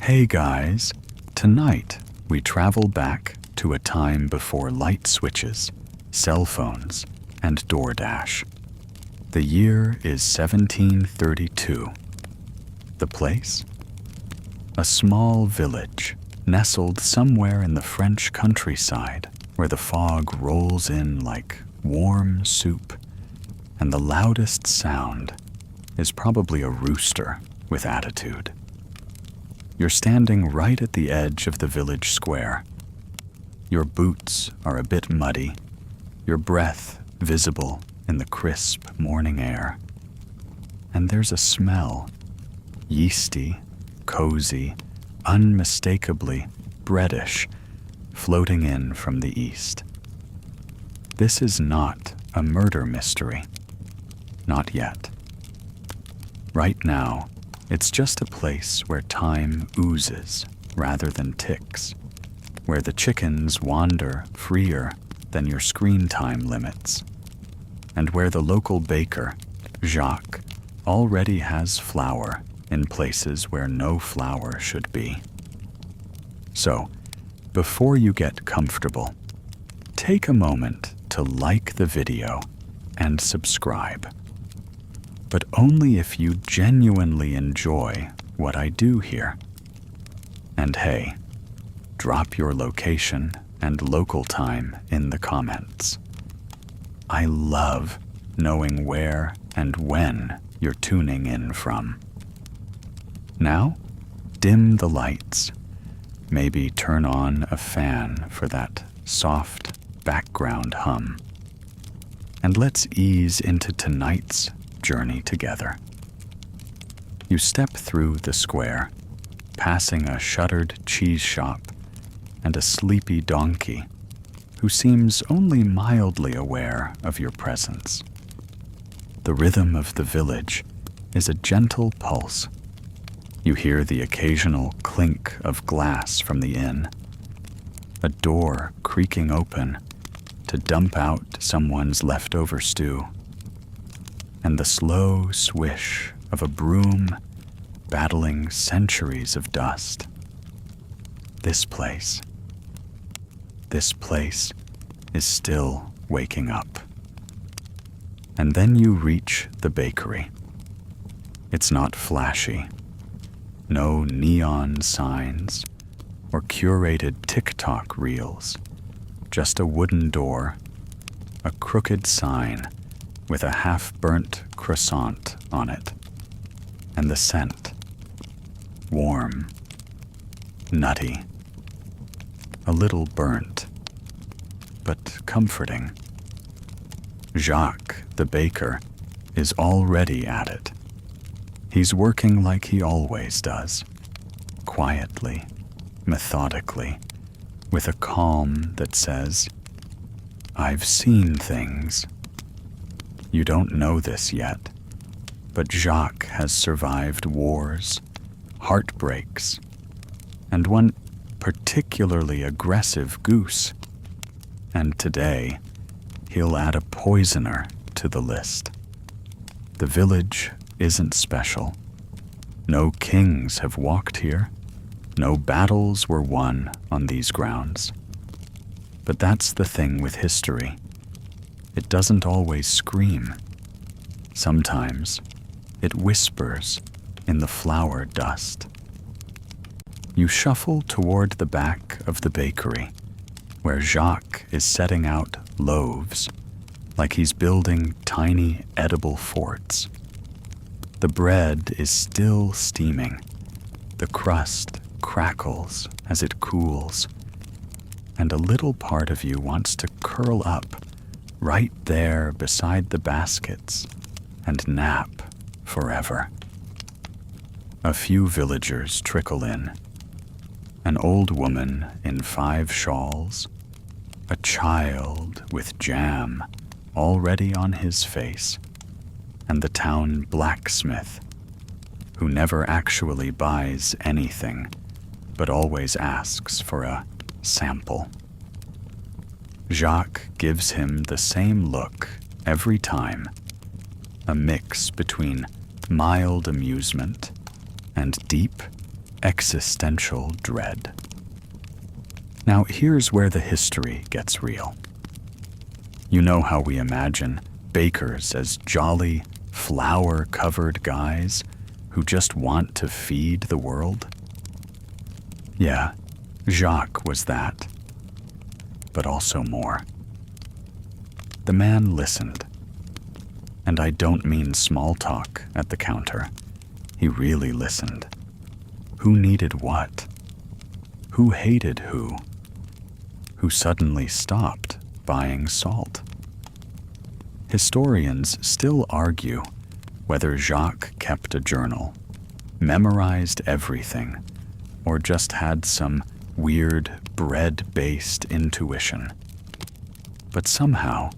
Hey guys, tonight we travel back to a time before light switches, cell phones, and DoorDash. The year is 1732. The place? A small village nestled somewhere in the French countryside where the fog rolls in like warm soup, and the loudest sound is probably a rooster with attitude. You're standing right at the edge of the village square. Your boots are a bit muddy, your breath visible in the crisp morning air. And there's a smell, yeasty, cozy, unmistakably breadish, floating in from the east. This is not a murder mystery. Not yet. Right now, it's just a place where time oozes rather than ticks, where the chickens wander freer than your screen time limits, and where the local baker, Jacques, already has flour in places where no flour should be. So, before you get comfortable, take a moment to like the video and subscribe. But only if you genuinely enjoy what I do here. And hey, drop your location and local time in the comments. I love knowing where and when you're tuning in from. Now, dim the lights. Maybe turn on a fan for that soft background hum. And let's ease into tonight's journey together. You step through the square, passing a shuttered cheese shop and a sleepy donkey who seems only mildly aware of your presence. The rhythm of the village is a gentle pulse. You hear the occasional clink of glass from the inn, a door creaking open to dump out someone's leftover stew, and the slow swish of a broom battling centuries of dust. This place is still waking up. And then you reach the bakery. It's not flashy. No neon signs or curated TikTok reels. Just a wooden door, a crooked sign with a half-burnt croissant on it, and the scent. Warm, nutty, a little burnt, but comforting. Jacques, the baker, is already at it. He's working like he always does, quietly, methodically, with a calm that says, "I've seen things." You don't know this yet, but Jacques has survived wars, heartbreaks, and one particularly aggressive goose. And today, he'll add a poisoner to the list. The village isn't special. No kings have walked here. No battles were won on these grounds. But that's the thing with history. It doesn't always scream. Sometimes it whispers in the flour dust. You shuffle toward the back of the bakery, where Jacques is setting out loaves, like he's building tiny edible forts. The bread is still steaming. The crust crackles as it cools, and a little part of you wants to curl up right there beside the baskets and nap forever. A few villagers trickle in. An old woman in 5 shawls, a child with jam already on his face, and the town blacksmith, who never actually buys anything, but always asks for a sample. Jacques gives him the same look every time, a mix between mild amusement and deep, existential dread. Now here's where the history gets real. You know how we imagine bakers as jolly, flour-covered guys who just want to feed the world? Yeah, Jacques was that, but also more. The man listened, and I don't mean small talk at the counter. He really listened. Who needed what? Who hated who? Who suddenly stopped buying salt? Historians still argue whether Jacques kept a journal, memorized everything, or just had some weird bread-based intuition. But somehow,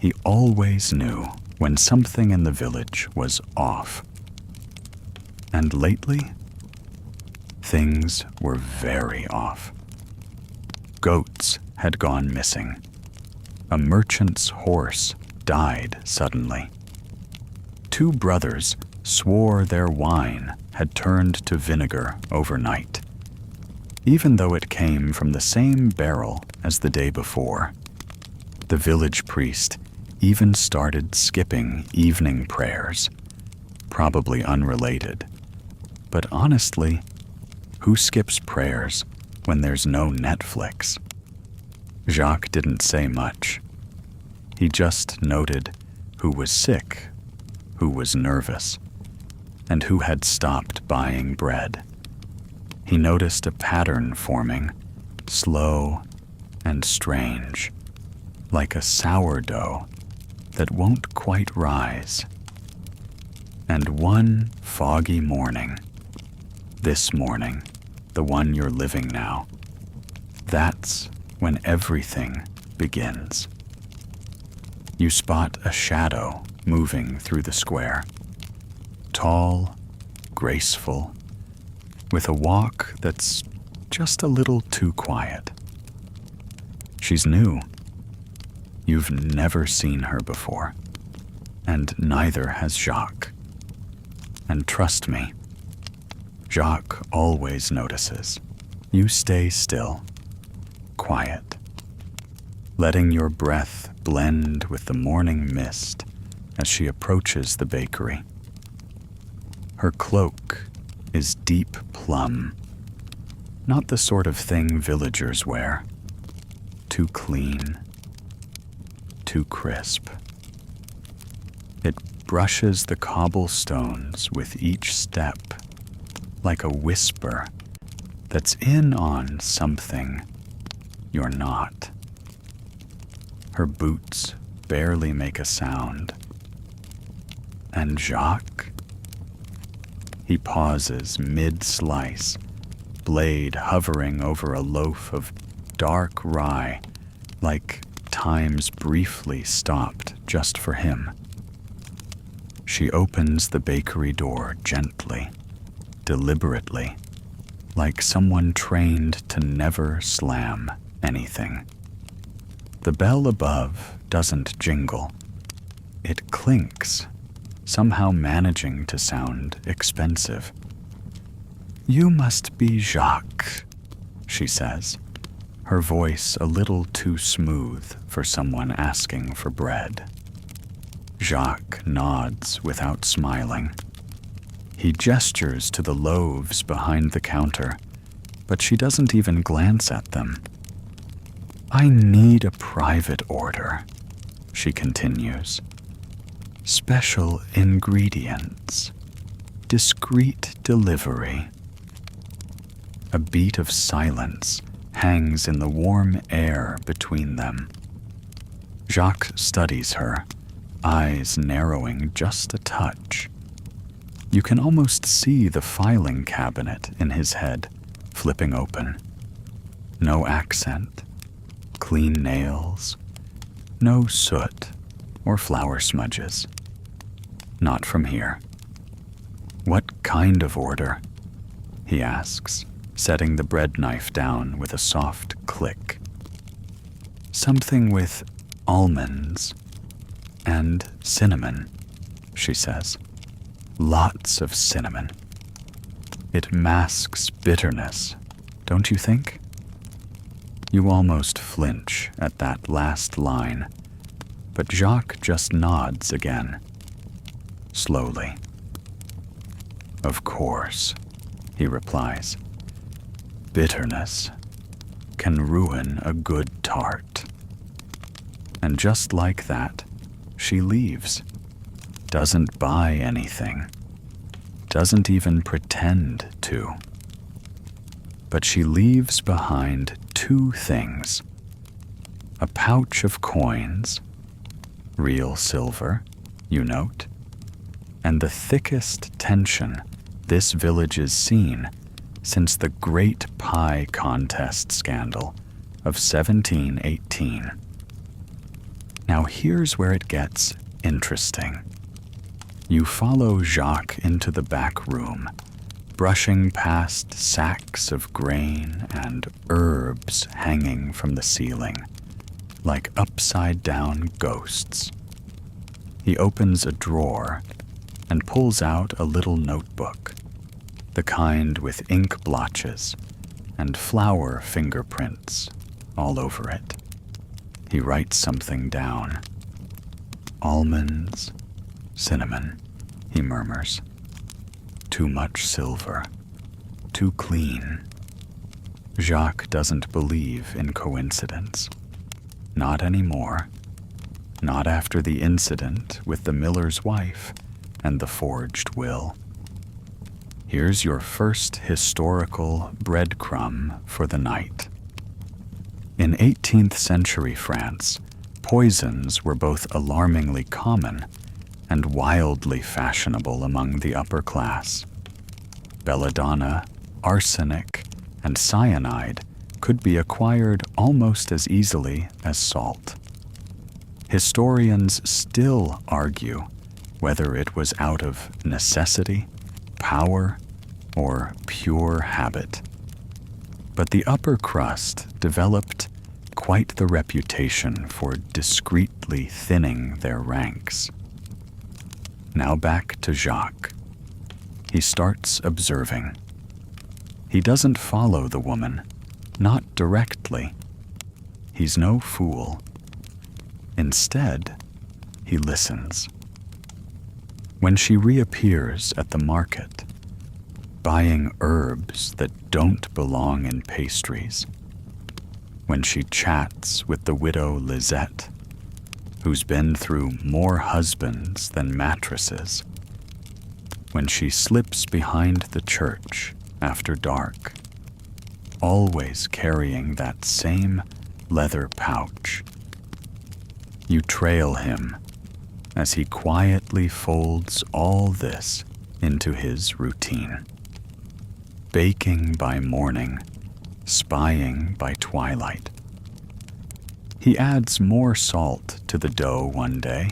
he always knew when something in the village was off. And lately, things were very off. Goats had gone missing. A merchant's horse died suddenly. 2 brothers swore their wine had turned to vinegar overnight, even though it came from the same barrel as the day before. The village priest even started skipping evening prayers, probably unrelated. But honestly, who skips prayers when there's no Netflix? Jacques didn't say much. He just noted who was sick, who was nervous, and who had stopped buying bread. He noticed a pattern forming, slow and strange, like a sourdough that won't quite rise. And one foggy morning, this morning, the one you're living now, that's when everything begins. You spot a shadow moving through the square, tall, graceful, with a walk that's just a little too quiet. She's new. You've never seen her before, and neither has Jacques. And trust me, Jacques always notices. You stay still, quiet, letting your breath blend with the morning mist as she approaches the bakery. Her cloak is deep plum, not the sort of thing villagers wear. Too clean, too crisp. It brushes the cobblestones with each step, like a whisper that's in on something you're not. Her boots barely make a sound. And Jacques? He pauses mid-slice, blade hovering over a loaf of dark rye, like time's briefly stopped just for him. She opens the bakery door gently, deliberately, like someone trained to never slam anything. The bell above doesn't jingle. It clinks, somehow managing to sound expensive. "You must be Jacques," she says, her voice a little too smooth for someone asking for bread. Jacques nods without smiling. He gestures to the loaves behind the counter, but she doesn't even glance at them. "I need a private order," she continues. "Special ingredients. Discreet delivery." A beat of silence hangs in the warm air between them. Jacques studies her, eyes narrowing just a touch. You can almost see the filing cabinet in his head, flipping open. No accent, clean nails, no soot or flour smudges. Not from here. "What kind of order?" he asks, setting the bread knife down with a soft click. "Something with almonds and cinnamon," she says. "Lots of cinnamon." It masks bitterness, don't you think? You almost flinch at that last line, but Jacques just nods again, slowly. Of course, he replies. Bitterness can ruin a good tart. And just like that, she leaves. Doesn't buy anything. Doesn't even pretend to. But she leaves behind two things. A pouch of coins, real silver, you note, and the thickest tension this village has seen since the Great Pie Contest scandal of 1718. Now here's where it gets interesting. You follow Jacques into the back room, brushing past sacks of grain and herbs hanging from the ceiling, like upside-down ghosts. He opens a drawer and pulls out a little notebook, the kind with ink blotches and flower fingerprints all over it. He writes something down. Almonds, cinnamon, he murmurs. Too much silver. Too clean. Jacques doesn't believe in coincidence. Not anymore. Not after the incident with the miller's wife and the forged will. Here's your first historical breadcrumb for the night. In 18th century France, poisons were both alarmingly common and wildly fashionable among the upper class. Belladonna, arsenic, and cyanide could be acquired almost as easily as salt. Historians still argue whether it was out of necessity, power, or pure habit. But the upper crust developed quite the reputation for discreetly thinning their ranks. Now back to Jacques. He starts observing. He doesn't follow the woman, not directly. He's no fool. Instead, he listens. When she reappears at the market, buying herbs that don't belong in pastries, when she chats with the widow Lisette, who's been through more husbands than mattresses, when she slips behind the church after dark, always carrying that same leather pouch, you trail him as he quietly folds all this into his routine. Baking by morning, spying by twilight. He adds more salt to the dough one day,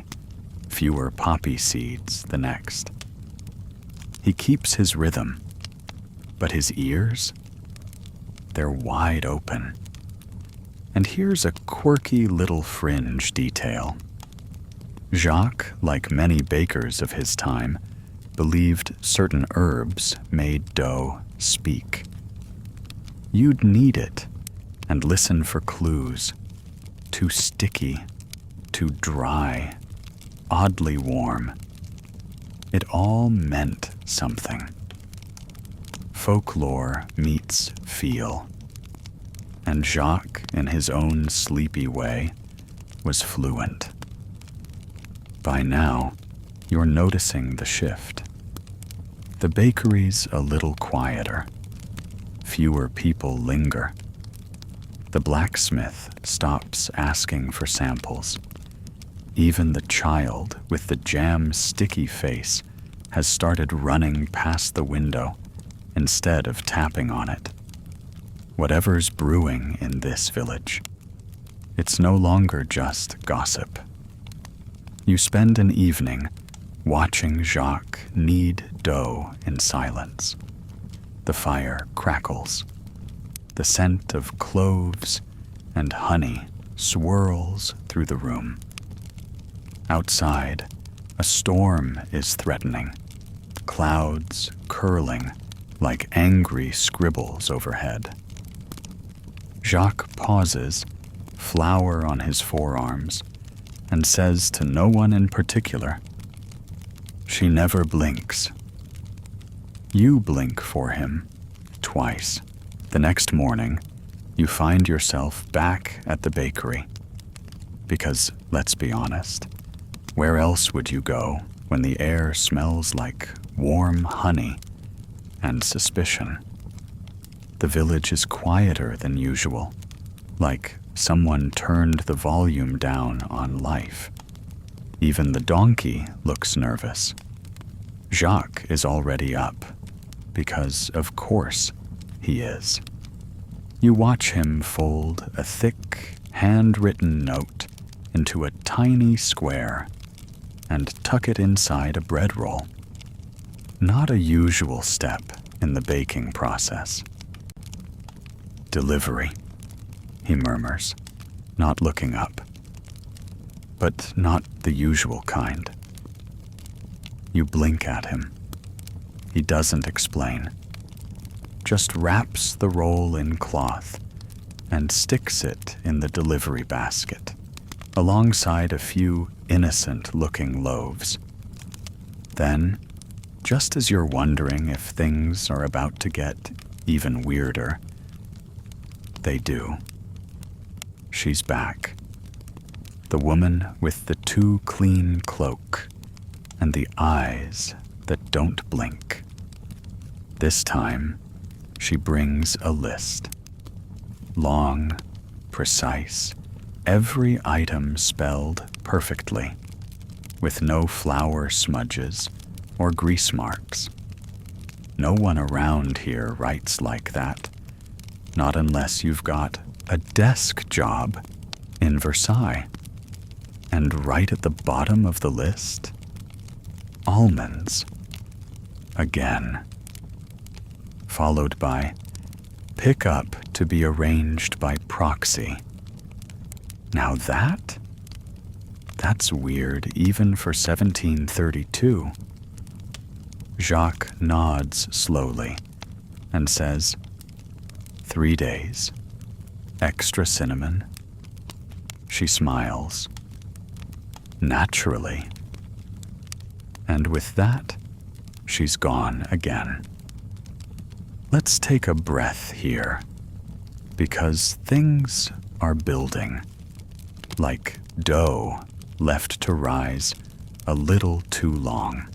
fewer poppy seeds the next. He keeps his rhythm, but his ears, they're wide open. And here's a quirky little fringe detail. Jacques, like many bakers of his time, believed certain herbs made dough speak. You'd knead it and listen for clues. Too sticky, too dry, oddly warm. It all meant something. Folklore meets feel. And Jacques, in his own sleepy way, was fluent. By now, you're noticing the shift. The bakery's a little quieter. Fewer people linger. The blacksmith stops asking for samples. Even the child with the jam-sticky face has started running past the window instead of tapping on it. Whatever's brewing in this village, it's no longer just gossip. You spend an evening watching Jacques knead dough in silence. The fire crackles. The scent of cloves and honey swirls through the room. Outside, a storm is threatening, clouds curling like angry scribbles overhead. Jacques pauses, flour on his forearms, and says to no one in particular, "She never blinks." You blink for him, twice. The next morning, you find yourself back at the bakery. Because, let's be honest, where else would you go when the air smells like warm honey and suspicion? The village is quieter than usual, like someone turned the volume down on life. Even the donkey looks nervous. Jacques is already up, because of course he is. You watch him fold a thick, handwritten note into a tiny square and tuck it inside a bread roll. Not a usual step in the baking process. "Delivery," he murmurs, not looking up. But not the usual kind. You blink at him. He doesn't explain. Just wraps the roll in cloth and sticks it in the delivery basket, alongside a few innocent-looking loaves. Then, just as you're wondering if things are about to get even weirder, they do. She's back. The woman with the too clean cloak and the eyes that don't blink. This time, she brings a list. Long, precise, every item spelled perfectly, with no flour smudges or grease marks. No one around here writes like that, not unless you've got a desk job in Versailles. And right at the bottom of the list, almonds. Again. Followed by pick up to be arranged by proxy. Now that's weird even for 1732. Jacques nods slowly and says, 3 days. Extra cinnamon. She smiles. Naturally. And with that, she's gone again. Let's take a breath here, because things are building, like dough left to rise a little too long.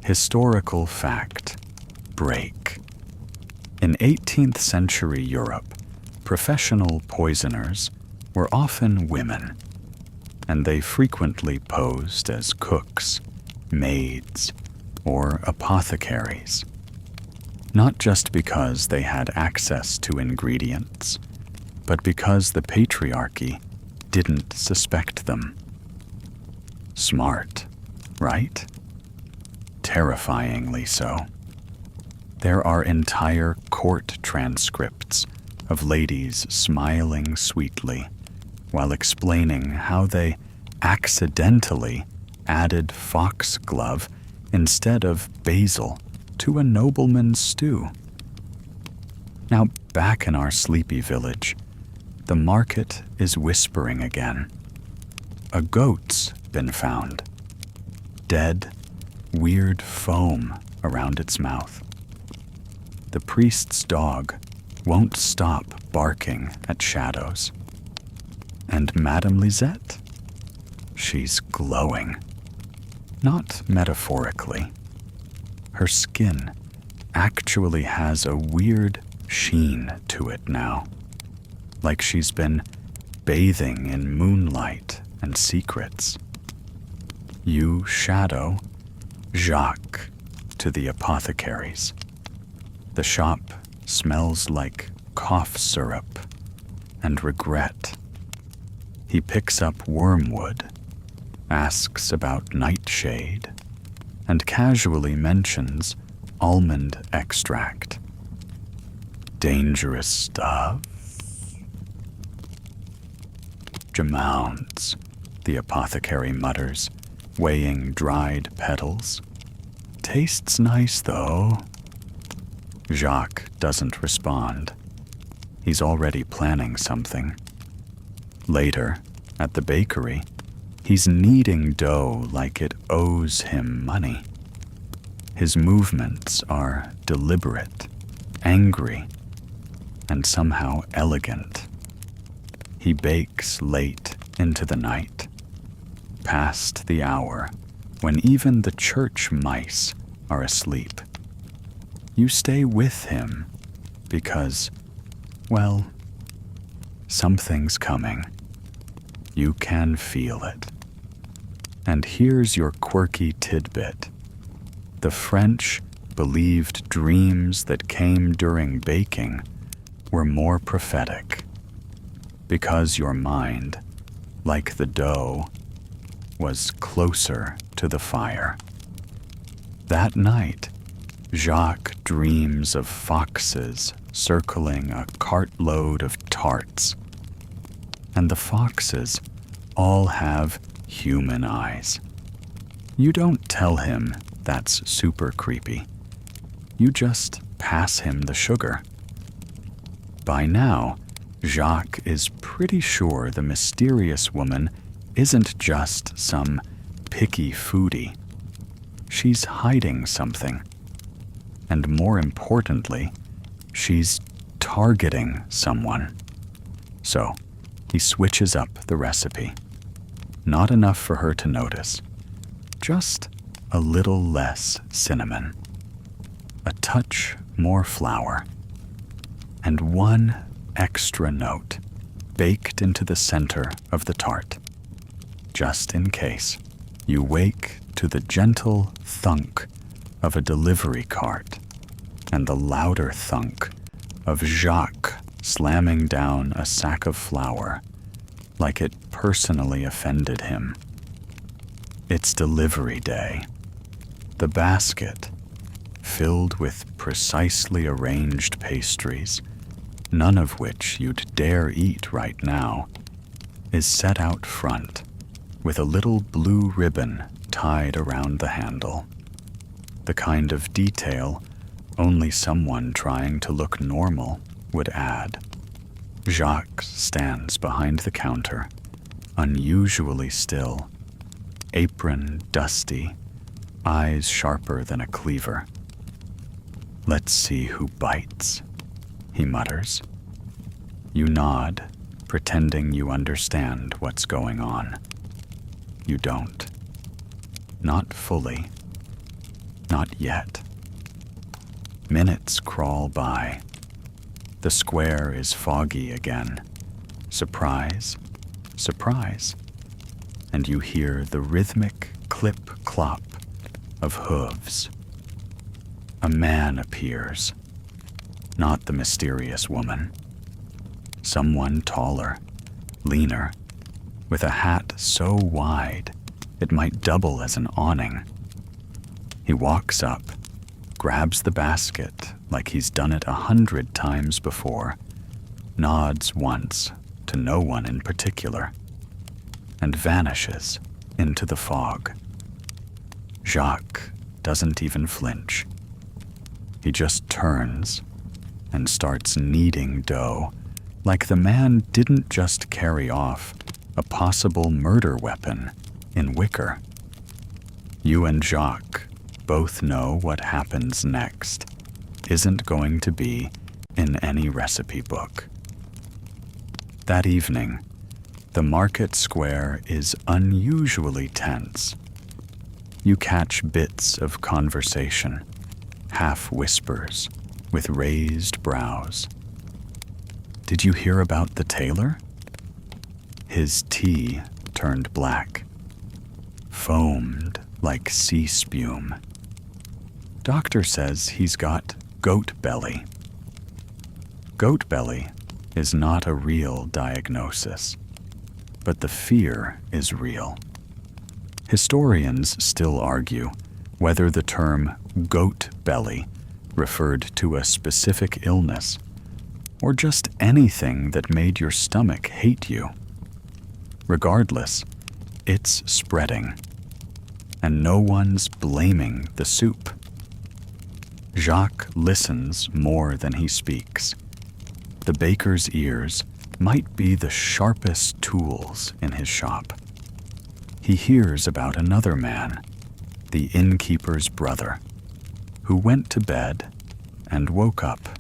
Historical fact, break. In 18th century Europe, professional poisoners were often women, and they frequently posed as cooks, maids, or apothecaries. Not just because they had access to ingredients, but because the patriarchy didn't suspect them. Smart, right? Terrifyingly so. There are entire court transcripts of ladies smiling sweetly while explaining how they accidentally added foxglove instead of basil to a nobleman's stew. Now, back in our sleepy village, the market is whispering again. A goat's been found. Dead, weird foam around its mouth. The priest's dog won't stop barking at shadows. And Madame Lisette? She's glowing. Not metaphorically. Her skin actually has a weird sheen to it now, like she's been bathing in moonlight and secrets. You shadow Jacques to the apothecaries. The shop smells like cough syrup and regret. He picks up wormwood, asks about nightshade, and casually mentions almond extract. Dangerous stuff? Jamounds, the apothecary mutters, weighing dried petals. Tastes nice, though. Jacques doesn't respond. He's already planning something. Later, at the bakery, he's kneading dough like it owes him money. His movements are deliberate, angry, and somehow elegant. He bakes late into the night, past the hour when even the church mice are asleep. You stay with him because, well, something's coming. You can feel it. And here's your quirky tidbit. The French believed dreams that came during baking were more prophetic, because your mind, like the dough, was closer to the fire. That night, Jacques dreams of foxes circling a cartload of tarts. And the foxes all have human eyes. You don't tell him that's super creepy. You just pass him the sugar. By now, Jacques is pretty sure the mysterious woman isn't just some picky foodie. She's hiding something. And more importantly, she's targeting someone. So, he switches up the recipe. Not enough for her to notice. Just a little less cinnamon. A touch more flour. And one extra note baked into the center of the tart. Just in case you wake to the gentle thunk of a delivery cart and the louder thunk of Jacques slamming down a sack of flour like it personally offended him. It's delivery day. The basket, filled with precisely arranged pastries, none of which you'd dare eat right now, is set out front with a little blue ribbon tied around the handle. The kind of detail only someone trying to look normal would add. Jacques stands behind the counter, unusually still, apron dusty, eyes sharper than a cleaver. "Let's see who bites," he mutters. You nod, pretending you understand what's going on. You don't. Not fully. Not yet. Minutes crawl by. The square is foggy again. Surprise, surprise. And you hear the rhythmic clip-clop of hooves. A man appears. Not the mysterious woman. Someone taller, leaner, with a hat so wide it might double as an awning. He walks up, grabs the basket like he's done it 100 times before, nods once to no one in particular, and vanishes into the fog. Jacques doesn't even flinch. He just turns and starts kneading dough like the man didn't just carry off a possible murder weapon in wicker. You and Jacques both know what happens next isn't going to be in any recipe book. That evening, the market square is unusually tense. You catch bits of conversation, half whispers, with raised brows. Did you hear about the tailor? His tea turned black, foamed like sea spume. Doctor says he's got goat belly. Goat belly is not a real diagnosis, but the fear is real. Historians still argue whether the term goat belly referred to a specific illness or just anything that made your stomach hate you. Regardless, it's spreading, and no one's blaming the soup. Jacques listens more than he speaks. The baker's ears might be the sharpest tools in his shop. He hears about another man, the innkeeper's brother, who went to bed and woke up.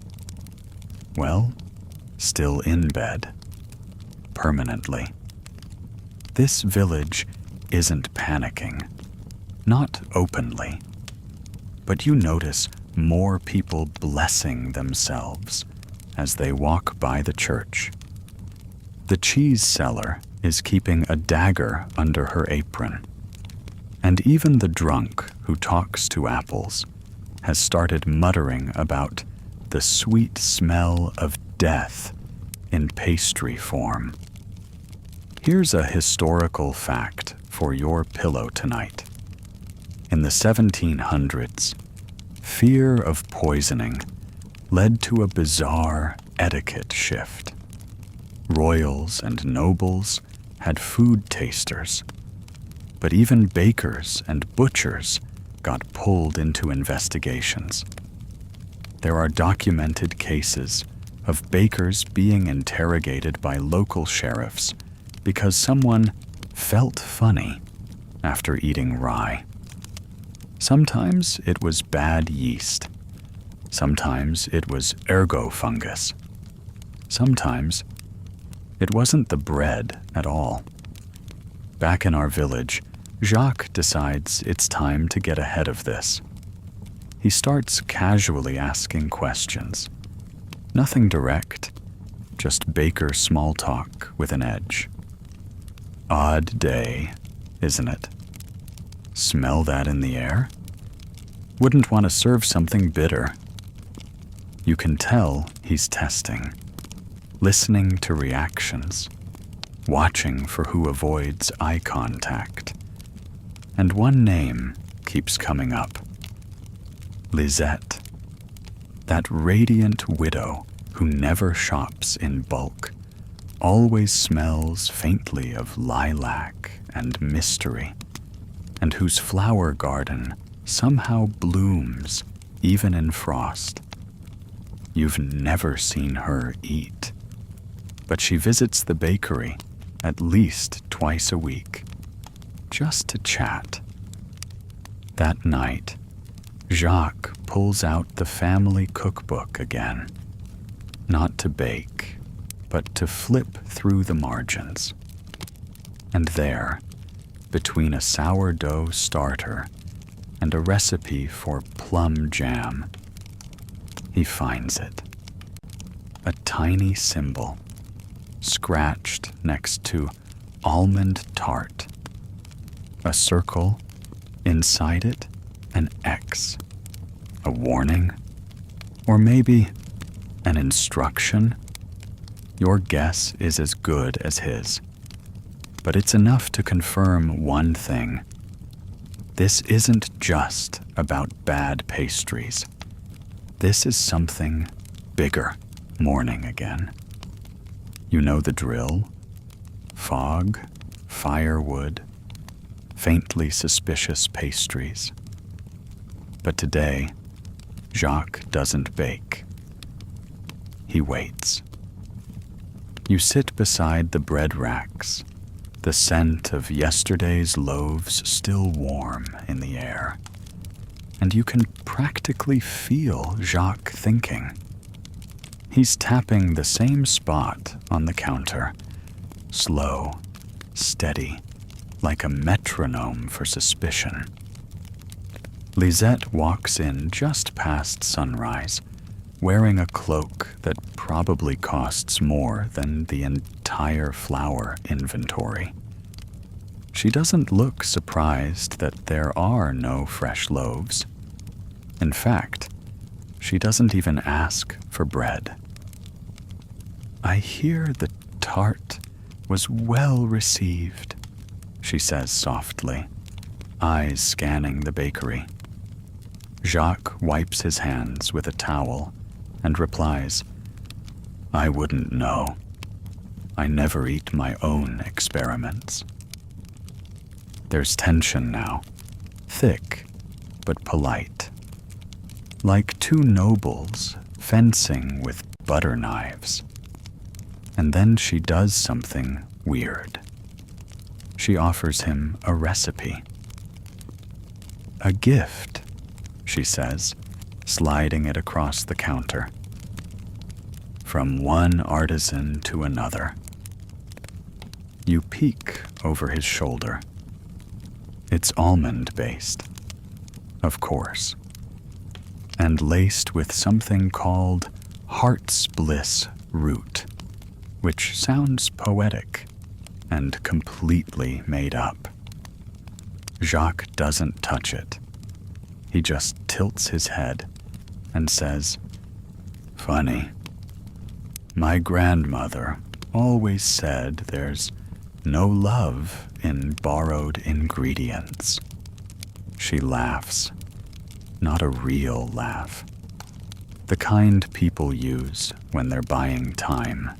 Well, still in bed. Permanently. This village isn't panicking. Not openly. But you notice more people blessing themselves as they walk by the church. The cheese seller is keeping a dagger under her apron. And even the drunk who talks to apples has started muttering about the sweet smell of death in pastry form. Here's a historical fact for your pillow tonight. In the 1700s, fear of poisoning led to a bizarre etiquette shift. Royals and nobles had food tasters, but even bakers and butchers got pulled into investigations. There are documented cases of bakers being interrogated by local sheriffs because someone felt funny after eating rye. Sometimes it was bad yeast. Sometimes it was ergo fungus. Sometimes it wasn't the bread at all. Back in our village, Jacques decides it's time to get ahead of this. He starts casually asking questions. Nothing direct, just baker small talk with an edge. Odd day, isn't it? Smell that in the air? Wouldn't want to serve something bitter. You can tell he's testing, listening to reactions, watching for who avoids eye contact. And one name keeps coming up. Lisette. That radiant widow who never shops in bulk, always smells faintly of lilac and mystery, and whose flower garden somehow blooms even in frost. You've never seen her eat, but she visits the bakery at least twice a week, just to chat. That night, Jacques pulls out the family cookbook again, not to bake, but to flip through the margins. And there, between a sourdough starter and a recipe for plum jam, he finds it. A tiny symbol, scratched next to almond tart. A circle, inside it, an X. A warning? Or maybe an instruction? Your guess is as good as his. But it's enough to confirm one thing. This isn't just about bad pastries. This is something bigger. Morning again. You know the drill. Fog, firewood, faintly suspicious pastries. But today, Jacques doesn't bake. He waits. You sit beside the bread racks, the scent of yesterday's loaves still warm in the air, and you can practically feel Jacques thinking. He's tapping the same spot on the counter, slow, steady, like a metronome for suspicion. Lisette walks in just past sunrise, wearing a cloak that probably costs more than the entire flour inventory. She doesn't look surprised that there are no fresh loaves. In fact, she doesn't even ask for bread. I hear the tart was well received, she says softly, eyes scanning the bakery. Jacques wipes his hands with a towel and replies, I wouldn't know. I never eat my own experiments. There's tension now, thick but polite. like two nobles fencing with butter knives. And then she does something weird. She offers him a recipe. A gift, she says, sliding it across the counter. From one artisan to another. You peek over his shoulder. It's almond-based, of course, and laced with something called heart's bliss root, which sounds poetic and completely made up. Jacques doesn't touch it. He just tilts his head and says, "Funny. My grandmother always said there's no love in borrowed ingredients." She laughs, not a real laugh, the kind people use when they're buying time.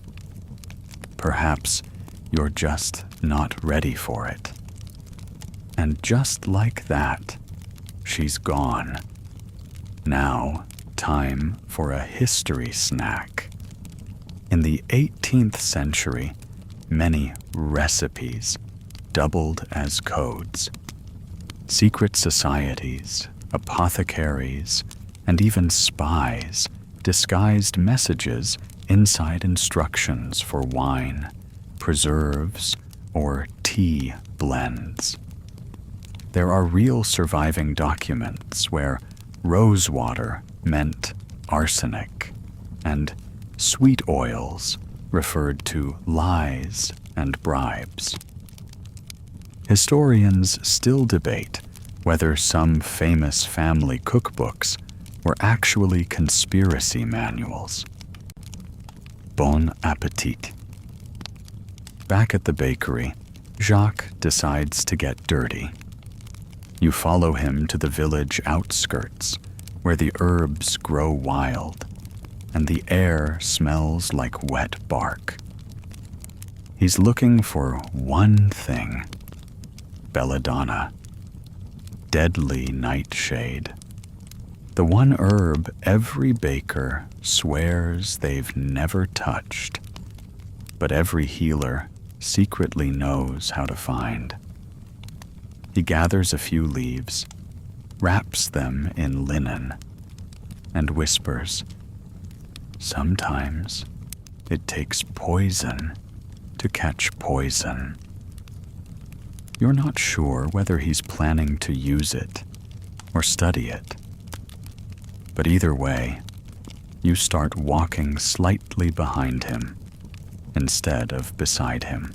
Perhaps you're just not ready for it. And just like that, she's gone. Now, time for a history snack. In the 18th century, many recipes doubled as codes. Secret societies, apothecaries, and even spies disguised messages inside instructions for wine, preserves, or tea blends. There are real surviving documents where rosewater meant arsenic, and sweet oils referred to lies and bribes. Historians still debate whether some famous family cookbooks were actually conspiracy manuals. Bon appetit. Back at the bakery, Jacques decides to get dirty. You follow him to the village outskirts, where the herbs grow wild, and the air smells like wet bark. He's looking for one thing: belladonna, deadly nightshade, the one herb every baker swears they've never touched, but every healer secretly knows how to find. He gathers a few leaves, wraps them in linen, and whispers, "Sometimes it takes poison to catch poison." You're not sure whether he's planning to use it or study it. But either way, you start walking slightly behind him instead of beside him.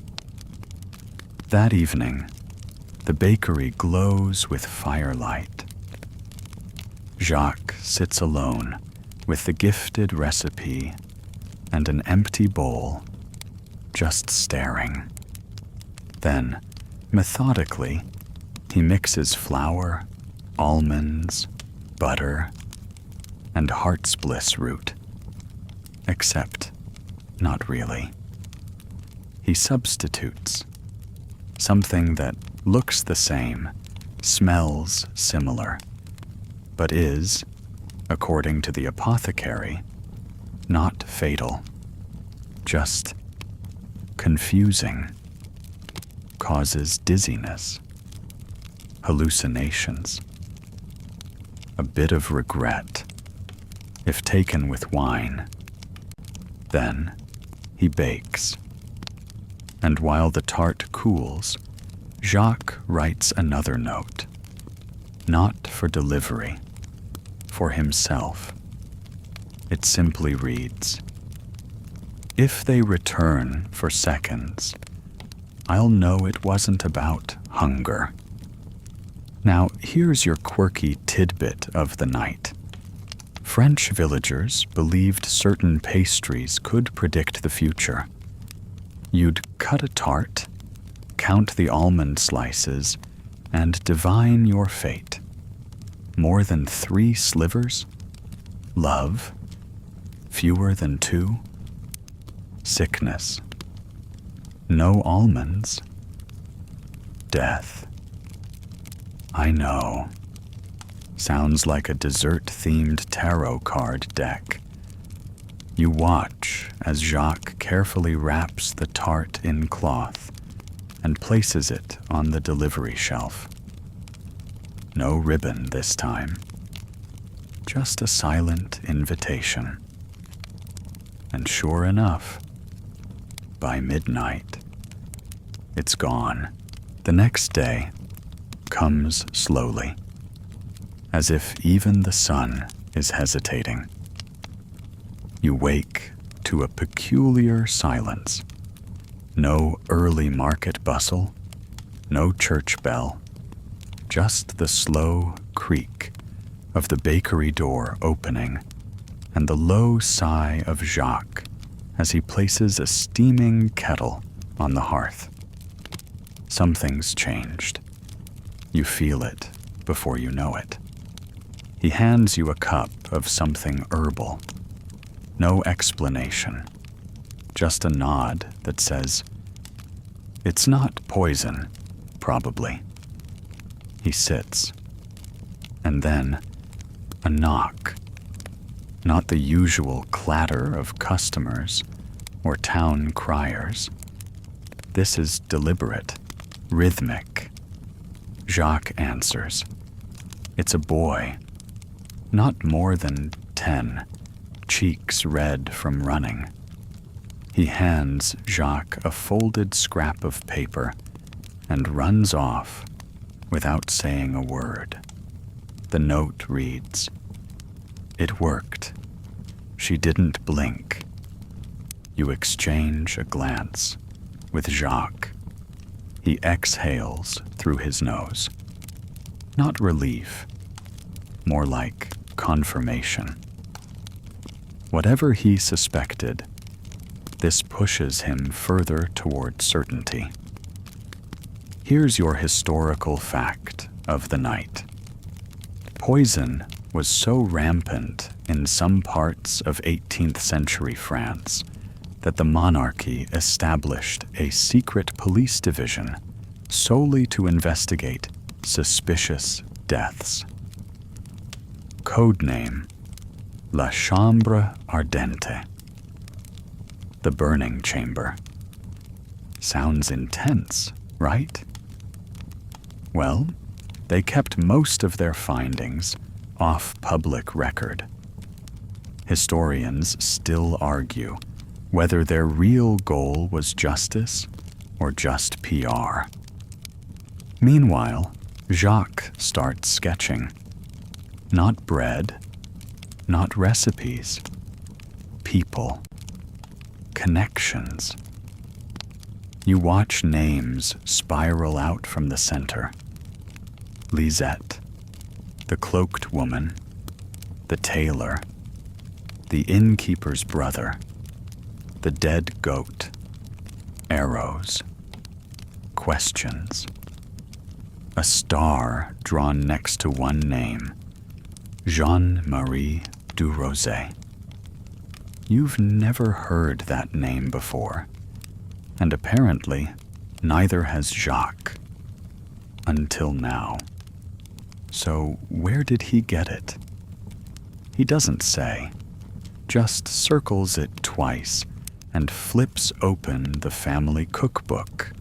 That evening, the bakery glows with firelight. Jacques sits alone with the gifted recipe and an empty bowl, just staring. Then, methodically, he mixes flour, almonds, butter, and heart's bliss root. Except, not really. He substitutes something that looks the same, smells similar, but is, according to the apothecary, not fatal, just confusing, causes dizziness, hallucinations, a bit of regret, if taken with wine. Then he bakes. And while the tart cools, Jacques writes another note, not for delivery, for himself. It simply reads, "If they return for seconds, I'll know it wasn't about hunger." Now, here's your quirky tidbit of the night. French villagers believed certain pastries could predict the future. You'd cut a tart, count the almond slices, and divine your fate. More than 3 slivers? Love? Fewer than 2? Sickness. No almonds? Death. I know. sounds like a dessert-themed tarot card deck. You watch as Jacques carefully wraps the tart in cloth and places it on the delivery shelf. No ribbon this time, just a silent invitation. And sure enough, by midnight, it's gone. The next day comes slowly, as if even the sun is hesitating. You wake to a peculiar silence. No early market bustle, no church bell, just the slow creak of the bakery door opening and the low sigh of Jacques as he places a steaming kettle on the hearth. Something's changed. You feel it before you know it. He hands you a cup of something herbal. No explanation, just a nod that says, "It's not poison, probably." He sits, and then a knock. Not the usual clatter of customers or town criers. This is deliberate, rhythmic. Jacques answers. It's a boy, not more than 10, cheeks red from running. He hands Jacques a folded scrap of paper and runs off without saying a word. The note reads, "It worked. She didn't blink." You exchange a glance with Jacques. He exhales through his nose. Not relief, more like confirmation. Whatever he suspected, this pushes him further toward certainty. Here's your historical fact of the night. Poison was so rampant in some parts of 18th century France that the monarchy established a secret police division solely to investigate suspicious deaths. Codename La Chambre Ardente, the burning chamber. Sounds intense, right? Well, they kept most of their findings off public record. Historians still argue whether their real goal was justice or just PR. Meanwhile, Jacques starts sketching. Not bread, not recipes, people, connections. You watch names spiral out from the center. Lisette, the cloaked woman, the tailor, the innkeeper's brother, the dead goat, arrows, questions. A star drawn next to one name, Jean-Marie Durosay. You've never heard that name before, and apparently neither has Jacques. Until now. So where did he get it? He doesn't say, just circles it twice and flips open the family cookbook.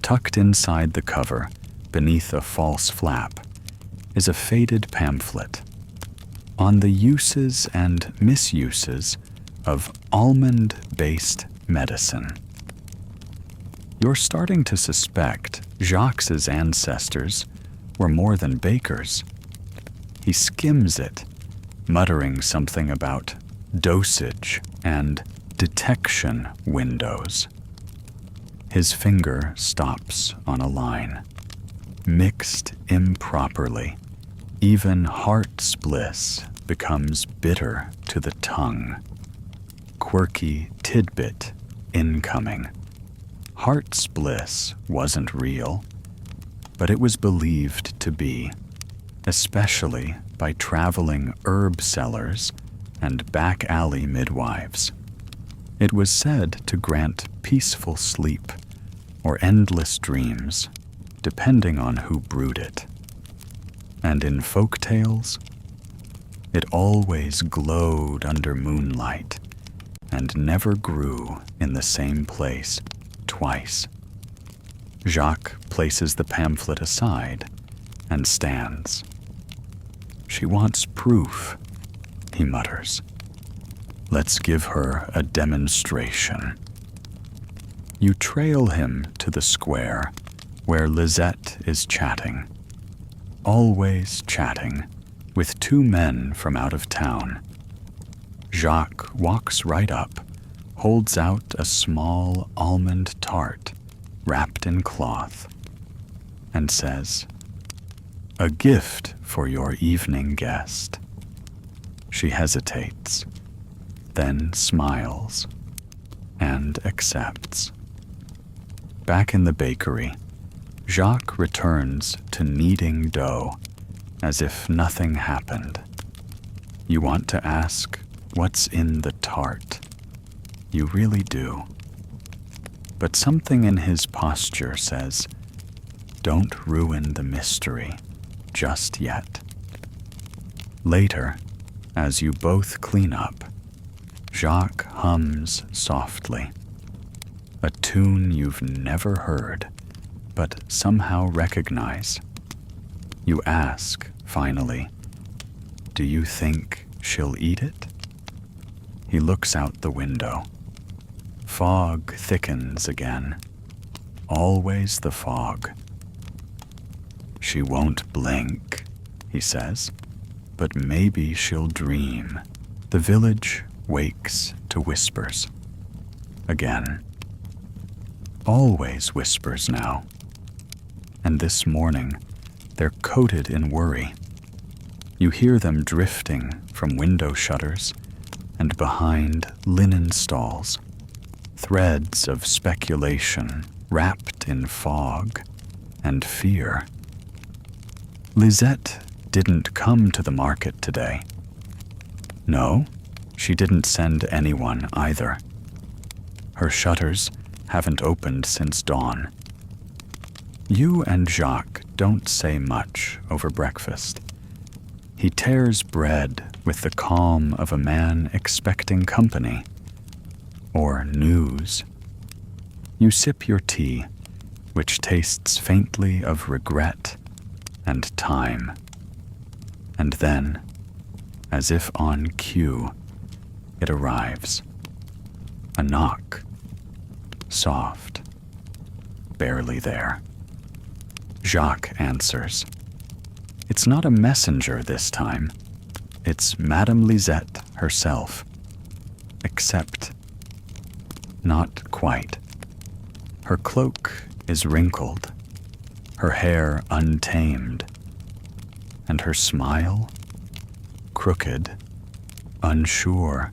Tucked inside the cover, beneath a false flap, is a faded pamphlet on the uses and misuses of almond-based medicine. You're starting to suspect Jacques' ancestors were more than bakers. He skims it, muttering something about dosage and detection windows. His finger stops on a line. Mixed improperly, even heart's bliss becomes bitter to the tongue. Quirky tidbit incoming. Heart's bliss wasn't real, but it was believed to be, especially by traveling herb sellers and back alley midwives. It was said to grant peaceful sleep or endless dreams, depending on who brewed it. And in folk tales, it always glowed under moonlight and never grew in the same place twice. Jacques places the pamphlet aside and stands. She wants proof, he mutters. Let's give her a demonstration. You trail him to the square where Lisette is chatting, always chatting, with two men from out of town. Jacques walks right up, holds out a small almond tart wrapped in cloth, and says, "A gift for your evening guest." She hesitates, then smiles and accepts. Back in the bakery, Jacques returns to kneading dough as if nothing happened. You want to ask, what's in the tart? You really do. But something in his posture says, don't ruin the mystery just yet. Later, as you both clean up, Jacques hums softly, a tune you've never heard, but somehow recognize. You ask, finally, do you think she'll eat it? He looks out the window. Fog thickens again. Always the fog. She won't blink, he says, but maybe she'll dream. The village wakes to whispers. Again. Always whispers now. And this morning, they're coated in worry. You hear them drifting from window shutters and behind linen stalls, threads of speculation wrapped in fog and fear. Lisette didn't come to the market today. No, she didn't send anyone either. Her shutters haven't opened since dawn. You and Jacques don't say much over breakfast. He tears bread with the calm of a man expecting company or news. You sip your tea, which tastes faintly of regret and time. And then, as if on cue, it arrives. A knock. Soft. Barely there. Jacques answers. It's not a messenger this time. It's Madame Lisette herself. Except, not quite. Her cloak is wrinkled, her hair untamed, and her smile crooked, unsure.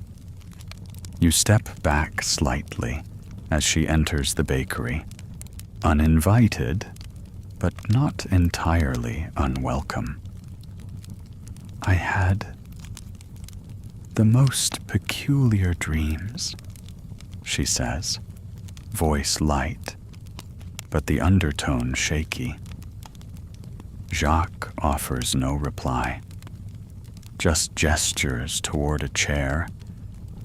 You step back slightly as she enters the bakery, uninvited, but not entirely unwelcome. I had the most peculiar dreams, she says, voice light, but the undertone shaky. Jacques offers no reply, just gestures toward a chair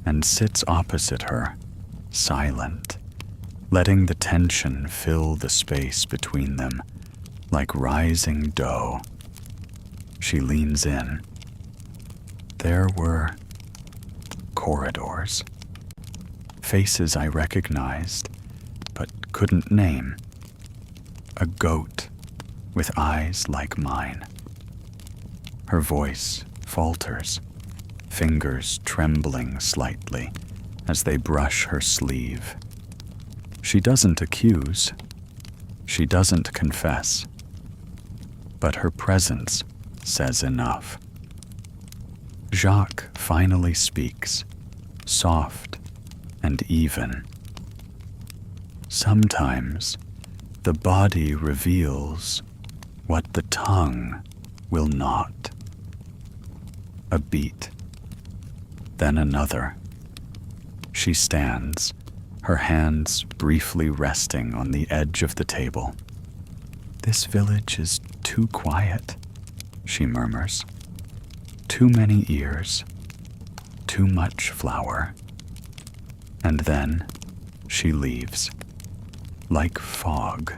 and sits opposite her, silent, letting the tension fill the space between them like rising dough. She leans in. There were corridors, faces I recognized but couldn't name. A goat with eyes like mine. Her voice falters, fingers trembling slightly as they brush her sleeve. She doesn't accuse. She doesn't confess. But her presence says enough. Jacques finally speaks, soft and even. Sometimes the body reveals what the tongue will not. A beat, then another. She stands, her hands briefly resting on the edge of the table. This village is too quiet, she murmurs. Too many ears, too much flour. And then she leaves, like fog,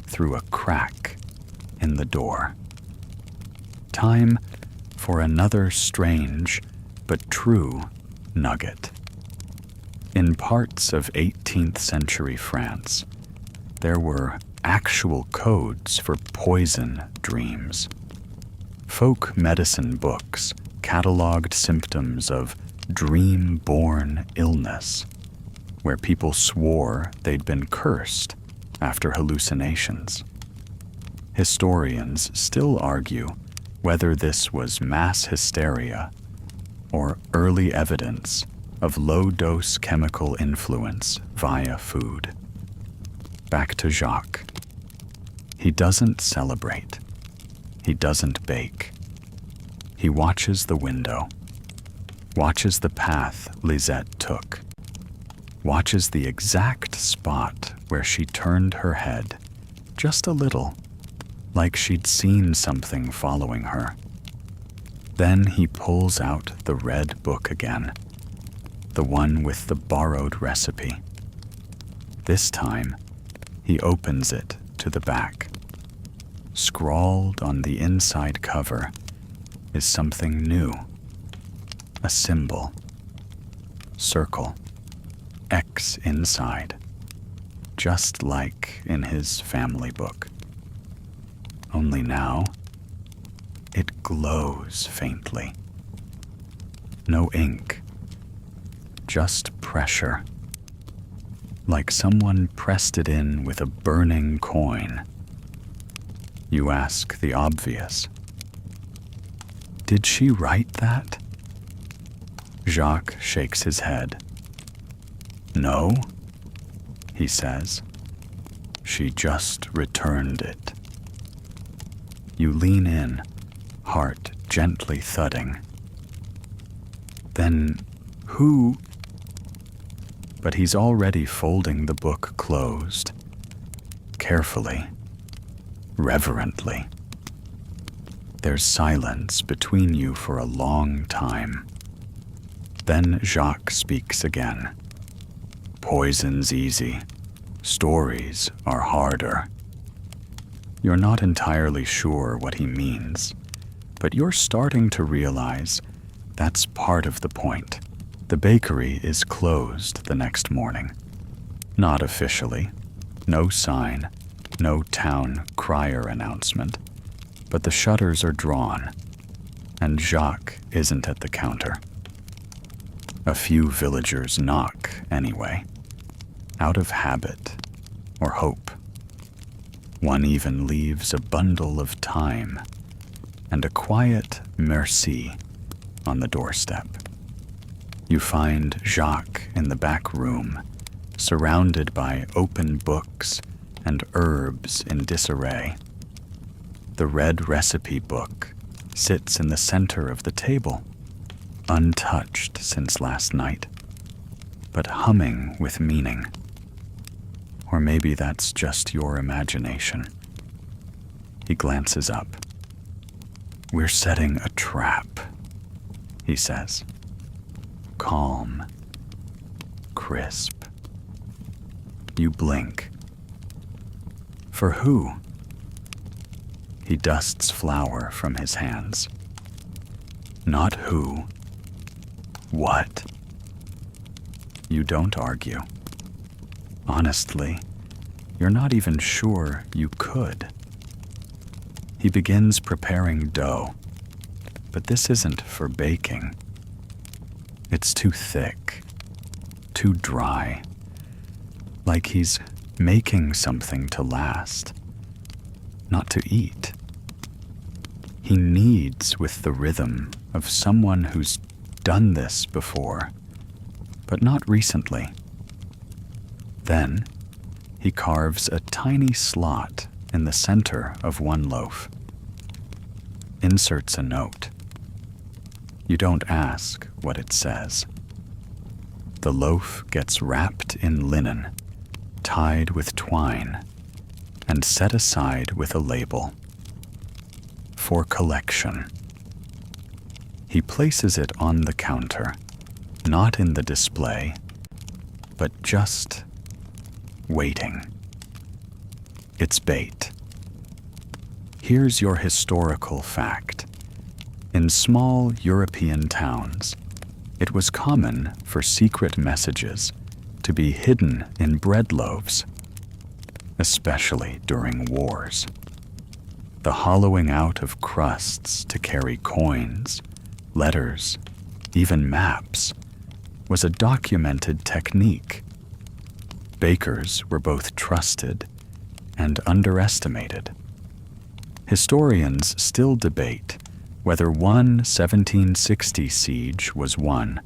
through a crack in the door. Time for another strange but true nugget. In parts of 18th century France, there were actual codes for poison dreams. Folk medicine books cataloged symptoms of dream-born illness, where people swore they'd been cursed after hallucinations. Historians still argue whether this was mass hysteria or early evidence of low-dose chemical influence via food. Back to Jacques. He doesn't celebrate. He doesn't bake. He watches the window, watches the path Lisette took, watches the exact spot where she turned her head, just a little, like she'd seen something following her. Then he pulls out the red book again, the one with the borrowed recipe. This time, he opens it to the back. Scrawled on the inside cover is something new. A symbol. Circle. X inside. Just like in his family book. Only now, it glows faintly. No ink. Just pressure. Like someone pressed it in with a burning coin. You ask the obvious. Did she write that? Jacques shakes his head. No, he says. She just returned it. You lean in, heart gently thudding. Then who? But he's already folding the book closed, carefully, reverently. There's silence between you for a long time. Then Jacques speaks again. Poison's easy. Stories are harder. You're not entirely sure what he means, but you're starting to realize that's part of the point. The bakery is closed the next morning. Not officially. No sign, no town crier announcement. But the shutters are drawn, and Jacques isn't at the counter. A few villagers knock anyway, out of habit or hope. One even leaves a bundle of thyme and a quiet merci on the doorstep. You find Jacques in the back room, surrounded by open books and herbs in disarray. The red recipe book sits in the center of the table, untouched since last night, but humming with meaning. Or maybe that's just your imagination. He glances up. We're setting a trap, he says. Calm, crisp. You blink. For who? He dusts flour from his hands. Not who. What? You don't argue. Honestly, you're not even sure you could. He begins preparing dough, but this isn't for baking. It's too thick, too dry, like he's making something to last, not to eat. He kneads with the rhythm of someone who's done this before, but not recently. Then, he carves a tiny slot in the center of one loaf. Inserts a note. You don't ask what it says. The loaf gets wrapped in linen, tied with twine, and set aside with a label. for collection. He places it on the counter, not in the display, but just waiting. It's bait. Here's your historical fact. In small European towns, it was common for secret messages to be hidden in bread loaves, especially during wars. The hollowing out of crusts to carry coins, letters, even maps, was a documented technique. Bakers were both trusted and underestimated. Historians still debate whether one 1760 siege was won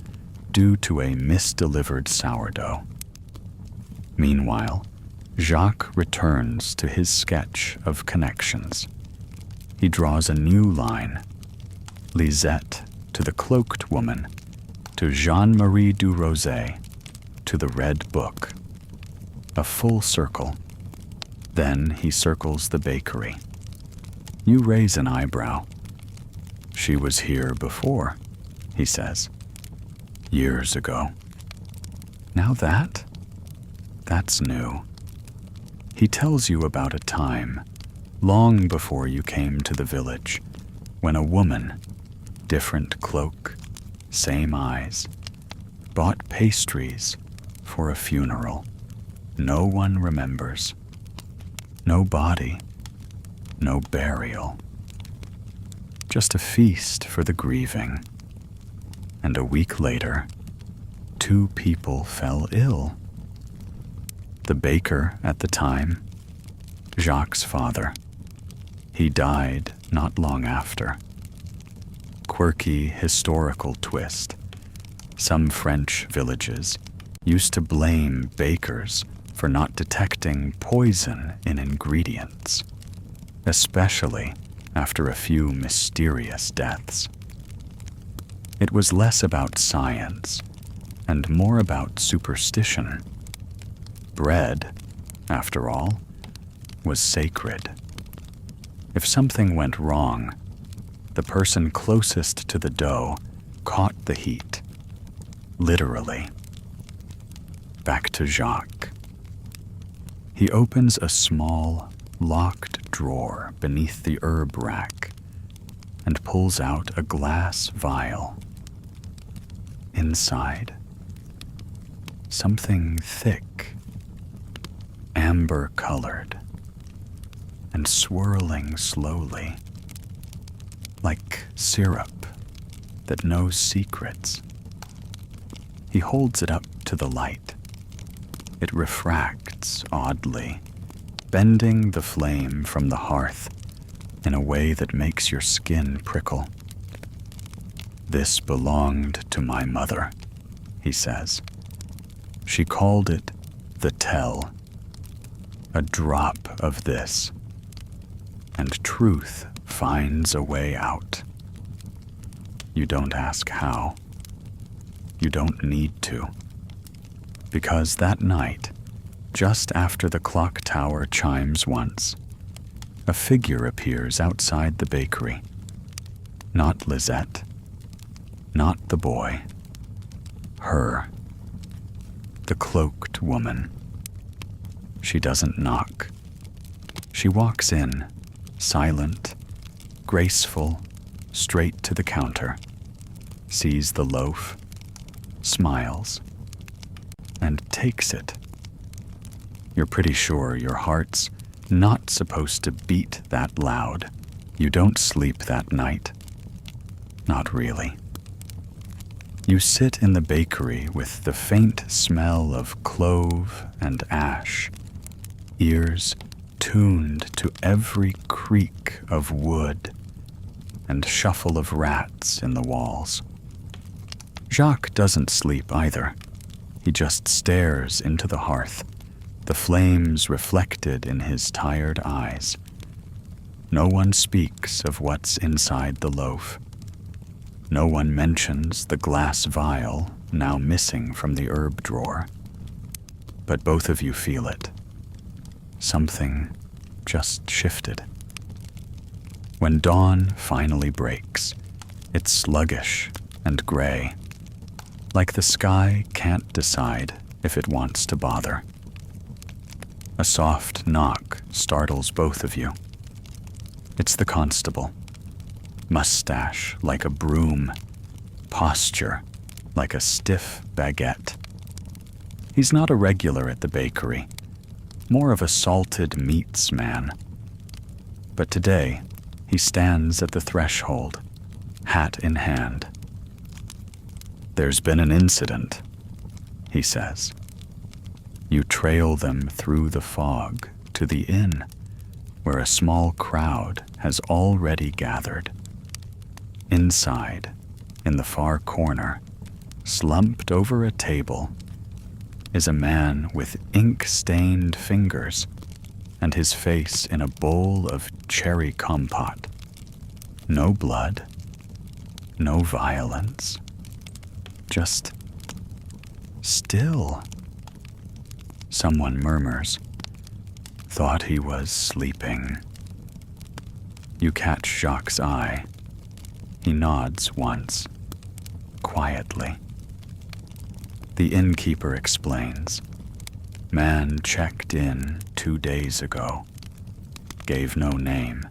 due to a misdelivered sourdough. Meanwhile, Jacques returns to his sketch of connections. He draws a new line: Lisette to the cloaked woman, to Jean-Marie du Rosay, to the Red Book. A full circle. Then he circles the bakery. You raise an eyebrow. She was here before, he says. Years ago. Now that's new. He tells you about a time, long before you came to the village, when a woman, different cloak, same eyes, bought pastries for a funeral. No one remembers. No body, no burial. Just a feast for the grieving. And a week later, 2 people fell ill. The baker at the time, Jacques' father. He died not long after. Quirky historical twist. Some French villages used to blame bakers for not detecting poison in ingredients, especially after a few mysterious deaths. It was less about science and more about superstition. Bread, after all, was sacred. If something went wrong, the person closest to the dough caught the heat, literally. Back to Jacques. He opens a small, locked drawer beneath the herb rack and pulls out a glass vial. Inside, something thick, amber-colored, and swirling slowly, like syrup that knows secrets. He holds it up to the light. It refracts oddly, bending the flame from the hearth in a way that makes your skin prickle. This belonged to my mother, he says. She called it the tell. A drop of this, and truth finds a way out. You don't ask how. You don't need to. Because that night, just after the clock tower chimes once, a figure appears outside the bakery. Not Lisette, not the boy, her, the cloaked woman. She doesn't knock. She walks in, silent, graceful, straight to the counter, sees the loaf, smiles, and takes it. You're pretty sure your heart's not supposed to beat that loud. You don't sleep that night. Not really. You sit in the bakery with the faint smell of clove and ash, ears tuned to every creak of wood and shuffle of rats in the walls. Jacques doesn't sleep either. He just stares into the hearth, the flames reflected in his tired eyes. No one speaks of what's inside the loaf. No one mentions the glass vial now missing from the herb drawer. But both of you feel it. Something just shifted. When dawn finally breaks, it's sluggish and gray, like the sky can't decide if it wants to bother. A soft knock startles both of you. It's the constable. Mustache like a broom, posture like a stiff baguette. He's not a regular at the bakery, more of a salted meats man. But today, he stands at the threshold, hat in hand. "There's been an incident," he says. You trail them through the fog to the inn, where a small crowd has already gathered. Inside, in the far corner, slumped over a table, is a man with ink-stained fingers and his face in a bowl of cherry compote. No blood, no violence, just still. Someone murmurs, "Thought he was sleeping." You catch Jacques' eye. He nods once, quietly. The innkeeper explains. Man checked in 2 days ago. Gave no name.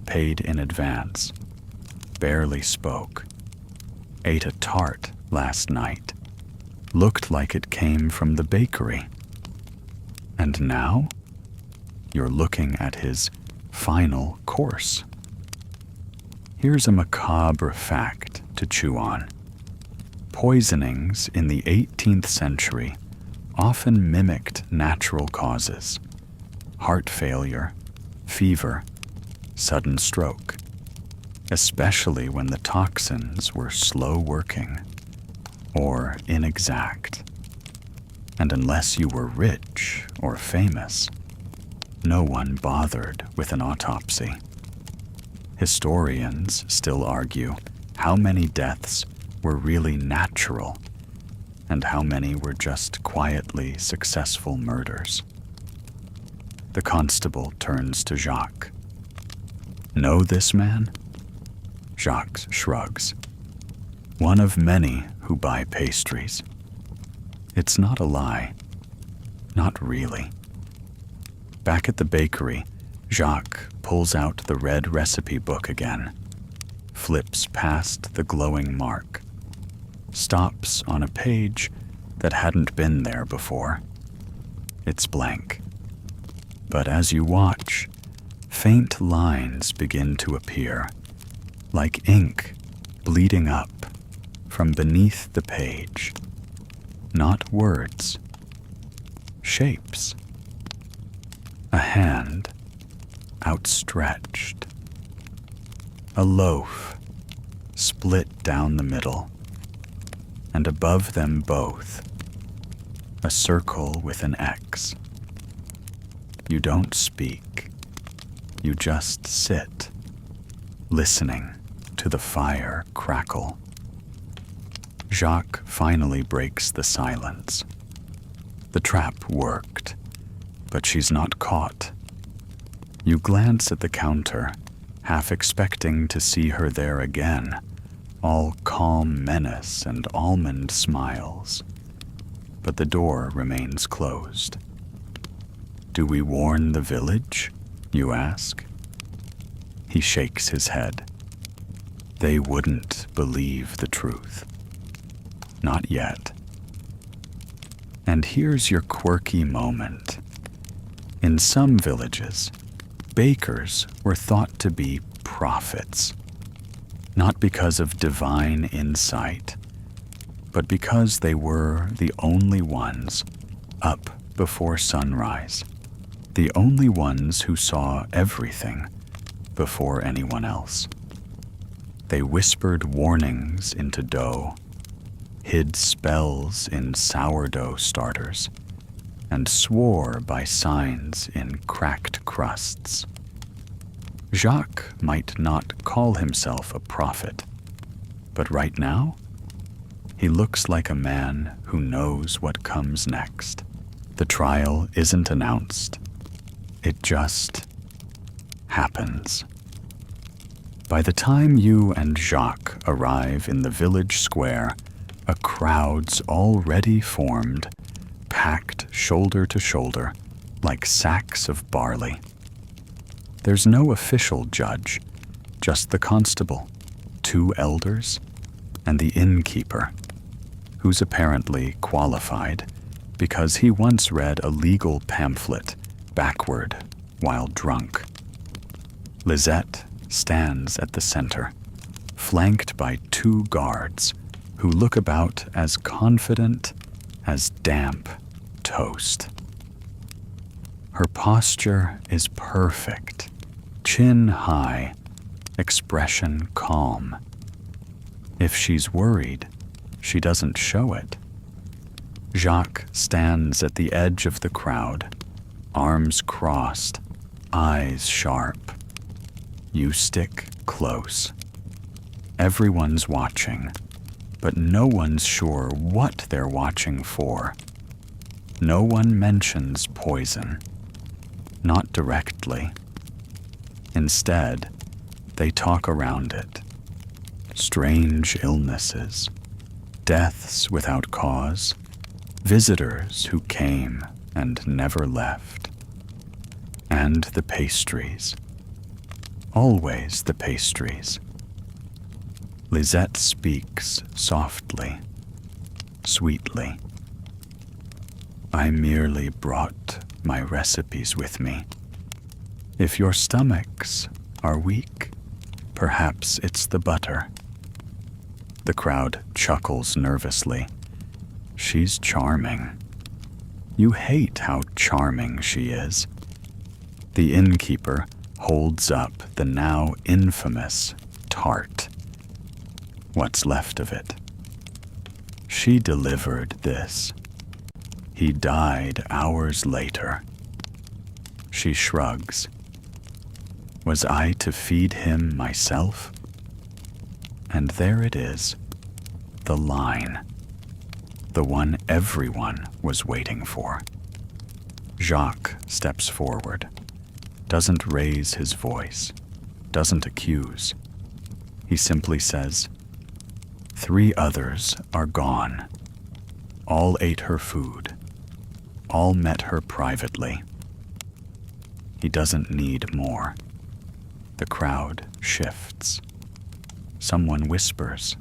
Paid in advance. Barely spoke. Ate a tart last night. Looked like it came from the bakery. And now, you're looking at his final course. Here's a macabre fact to chew on. Poisonings in the 18th century often mimicked natural causes: heart failure, fever, sudden stroke, especially when the toxins were slow working or inexact. And unless you were rich or famous, no one bothered with an autopsy. Historians still argue how many deaths were really natural and how many were just quietly successful murders. The constable turns to Jacques. "Know this man?" Jacques shrugs. "One of many who buy pastries." It's not a lie. Not really. Back at the bakery, Jacques pulls out the red recipe book again, flips past the glowing mark, stops on a page that hadn't been there before. It's blank. But as you watch, faint lines begin to appear, like ink bleeding up from beneath the page. Not words, shapes. A hand outstretched. A loaf split down the middle, and above them both, a circle with an X. You don't speak. You just sit, listening to the fire crackle. Jacques finally breaks the silence. The trap worked, but she's not caught. You glance at the counter, half expecting to see her there again, all calm menace and almond smiles. But the door remains closed. "Do we warn the village?" you ask. He shakes his head. They wouldn't believe the truth. Not yet. And here's your quirky moment. In some villages, bakers were thought to be prophets, not because of divine insight, but because they were the only ones up before sunrise, the only ones who saw everything before anyone else. They whispered warnings into dough, hid spells in sourdough starters, and swore by signs in cracked crusts. Jacques might not call himself a prophet, but right now, he looks like a man who knows what comes next. The trial isn't announced. It just happens. By the time you and Jacques arrive in the village square, a crowd's already formed, packed shoulder to shoulder like sacks of barley. There's no official judge, just the constable, 2 elders, and the innkeeper, who's apparently qualified because he once read a legal pamphlet backward while drunk. Lisette stands at the center, flanked by 2 guards who look about as confident as damp toast. Her posture is perfect, chin high, expression calm. If she's worried, she doesn't show it. Jacques stands at the edge of the crowd, arms crossed, eyes sharp. You stick close. Everyone's watching, but no one's sure what they're watching for. No one mentions poison, not directly. Instead, they talk around it. Strange illnesses, deaths without cause, visitors who came and never left. And the pastries. Always the pastries. Lisette speaks softly, sweetly. I merely brought my recipes with me. If your stomachs are weak, perhaps it's the butter. The crowd chuckles nervously. She's charming. You hate how charming she is. The innkeeper holds up the now infamous Tart. What's left of it? She delivered this. He died hours later. She shrugs. Was I to feed him myself? And there it is, the line, the one everyone was waiting for. Jacques steps forward, doesn't raise his voice, doesn't accuse. He simply says, 3 others are gone. All ate her food. All met her privately. He doesn't need more. The crowd shifts. Someone whispers.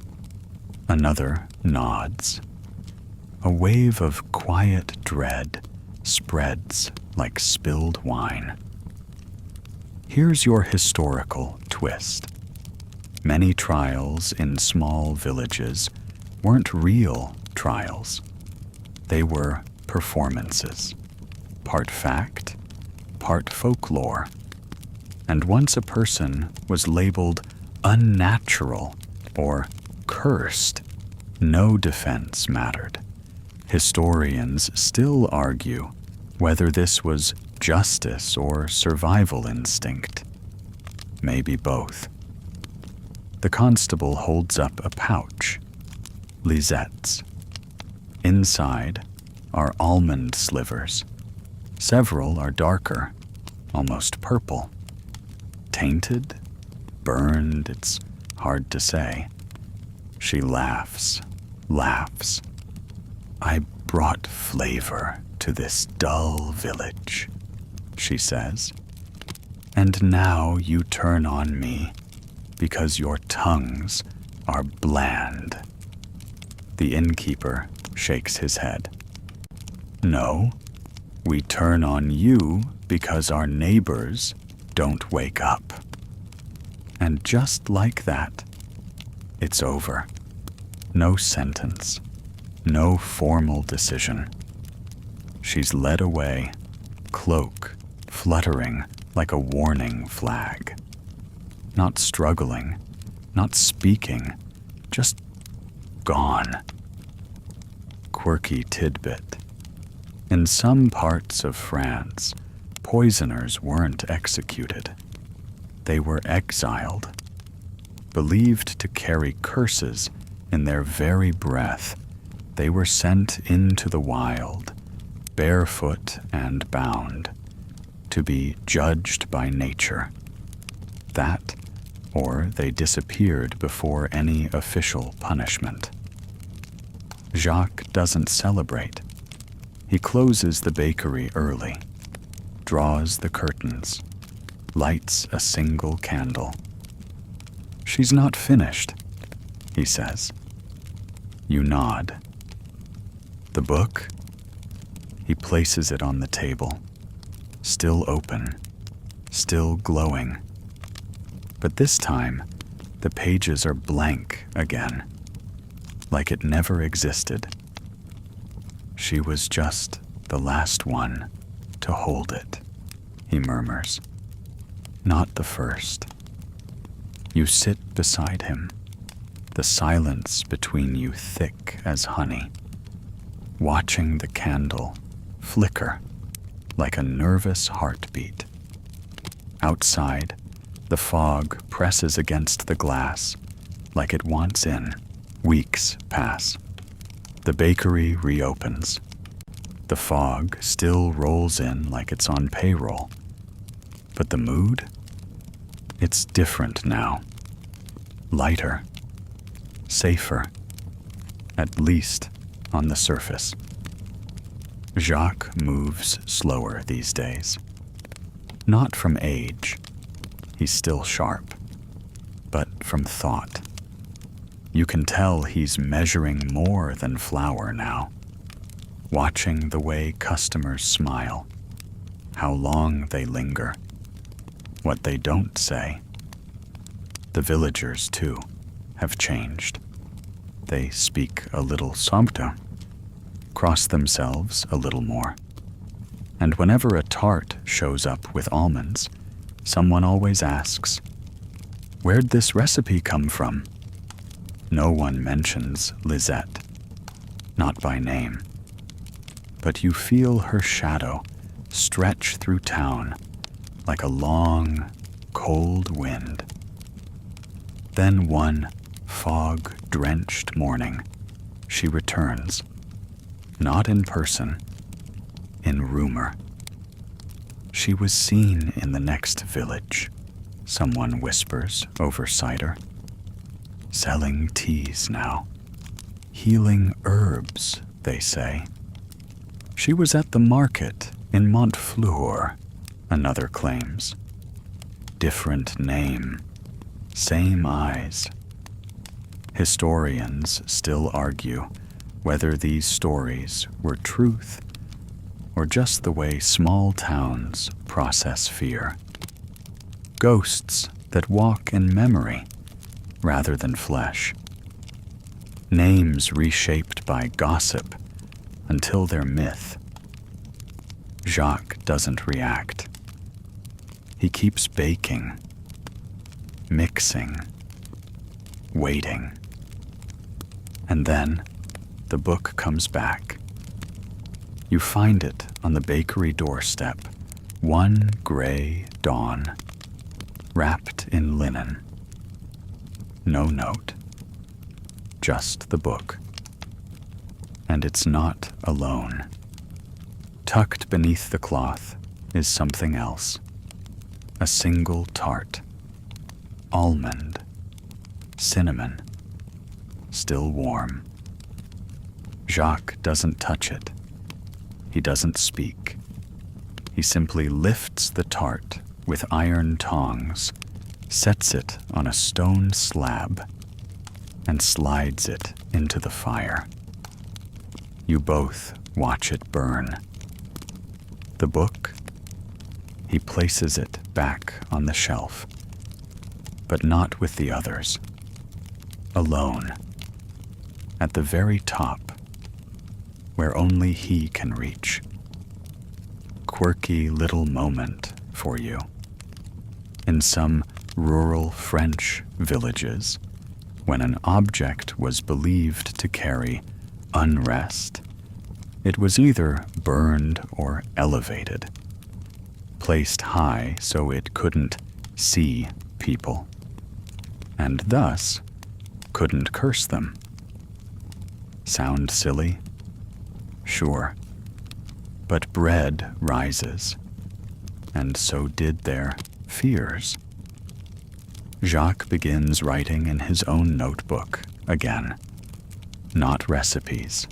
Another nods. A wave of quiet dread spreads like spilled wine. Here's your historical twist. Many trials in small villages weren't real trials. They were performances, part fact, part folklore. And once a person was labeled unnatural or cursed, no defense mattered. Historians still argue whether this was justice or survival instinct. Maybe both. The constable holds up a pouch, Lisette's. Inside are almond slivers. Several are darker, almost purple. Tainted? Burned? It's hard to say. She laughs. I brought flavor to this dull village, she says. And now you turn on me because your tongues are bland. The innkeeper shakes his head. No, we turn on you because our neighbors don't wake up. And just like that, it's over. No sentence, no formal decision. She's led away, cloak fluttering like a warning flag. Not struggling, not speaking, just gone. Quirky tidbit. In some parts of France, poisoners weren't executed. They were exiled, believed to carry curses in their very breath. They were sent into the wild, barefoot and bound, to be judged by nature. That, or they disappeared before any official punishment. Jacques doesn't celebrate. He closes the bakery early, draws the curtains, lights a single candle. "She's not finished," he says. You nod. The book? He places it on the table, still open, still glowing. But this time, the pages are blank again, like it never existed. She was just the last one to hold it, he murmurs. Not the first. You sit beside him, the silence between you thick as honey, watching the candle flicker like a nervous heartbeat. Outside, the fog presses against the glass like it wants in. Weeks pass. The bakery reopens. The fog still rolls in like it's on payroll. But the mood? It's different now. Lighter. Safer. At least on the surface. Jacques moves slower these days. Not from age. He's still sharp. But from thought. You can tell he's measuring more than flour now. Watching the way customers smile. How long they linger. What they don't say. The villagers, too, have changed. They speak a little softer, cross themselves a little more. And whenever a tart shows up with almonds, someone always asks, "Where'd this recipe come from?" No one mentions Lisette, not by name. But you feel her shadow stretch through town like a long, cold wind. Then one fog-drenched morning, she returns, not in person, in rumor. She was seen in the next village, someone whispers over cider. Selling teas now. Healing herbs, they say. She was at the market in Montfleur, another claims. Different name, same eyes. Historians still argue whether these stories were truth or just the way small towns process fear. Ghosts that walk in memory rather than flesh. Names reshaped by gossip until they're myth. Jacques doesn't react. He keeps baking, mixing, waiting. And then the book comes back. You find it on the bakery doorstep, one gray dawn, wrapped in linen. No note, just the book. And it's not alone. Tucked beneath the cloth is something else. A single tart. Almond. Cinnamon. Still warm. Jacques doesn't touch it. He doesn't speak. He simply lifts the tart with iron tongs, sets it on a stone slab, and slides it into the fire. You both watch it burn. The book? He places it back on the shelf, but not with the others. Alone. At the very top, where only he can reach. Quirky little moment for you. In some rural French villages, when an object was believed to carry unrest, it was either burned or elevated, placed high so it couldn't see people, and thus couldn't curse them. Sound silly? Sure. But bread rises, and so did their fears. Jacques begins writing in his own notebook again. Not recipes,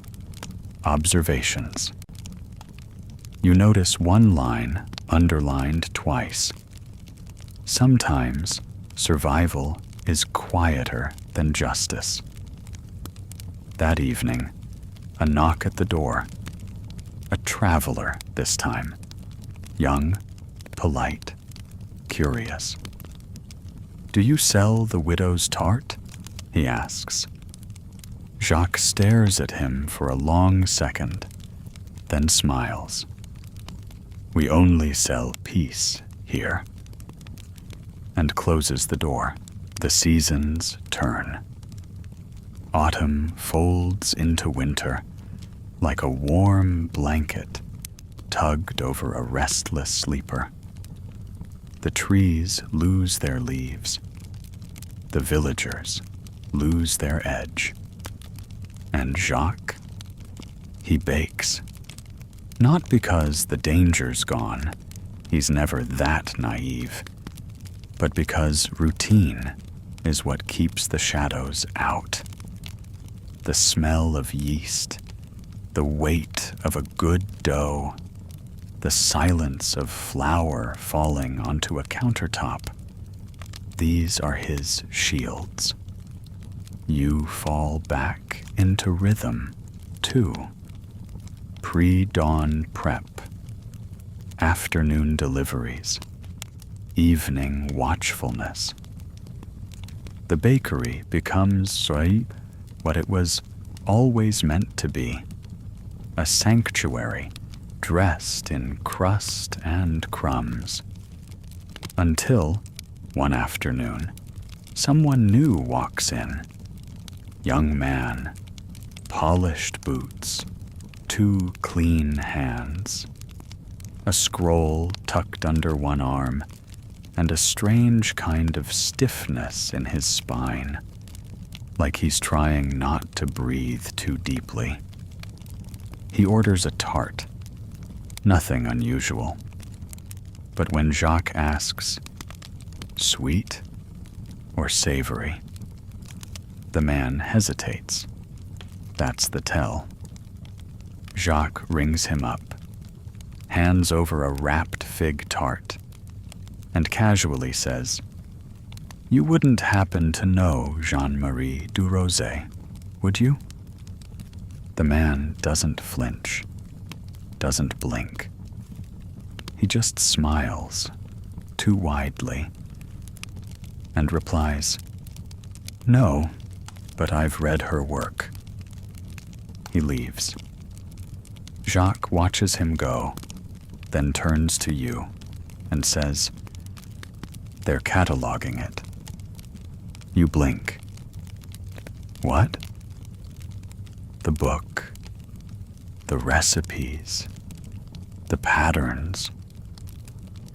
observations. You notice one line underlined twice. Sometimes survival is quieter than justice. That evening, a knock at the door. A traveler this time. Young, polite, curious. "Do you sell the widow's tart?" he asks. Jacques stares at him for a long second, then smiles. "We only sell peace here," and closes the door. The seasons turn. Autumn folds into winter like a warm blanket tugged over a restless sleeper. The trees lose their leaves. The villagers lose their edge. And Jacques, he bakes. Not because the danger's gone, he's never that naive, but because routine is what keeps the shadows out. The smell of yeast, the weight of a good dough, the silence of flour falling onto a countertop. These are his shields. You fall back into rhythm, too. Pre-dawn prep, afternoon deliveries, evening watchfulness. The bakery becomes what it was always meant to be, a sanctuary dressed in crust and crumbs. Until, one afternoon, someone new walks in. Young man, polished boots, 2 clean hands, a scroll tucked under one arm, and a strange kind of stiffness in his spine, like he's trying not to breathe too deeply. He orders a tart, nothing unusual. But when Jacques asks, "Sweet or savory?" the man hesitates. That's the tell. Jacques rings him up, hands over a wrapped fig tart, and casually says, "You wouldn't happen to know Jean-Marie Durosay, would you?" The man doesn't flinch, doesn't blink. He just smiles, too widely, and replies, "No, but I've read her work." He leaves. Jacques watches him go, then turns to you and says, "They're cataloging it." You blink. What? The book, the recipes, the patterns.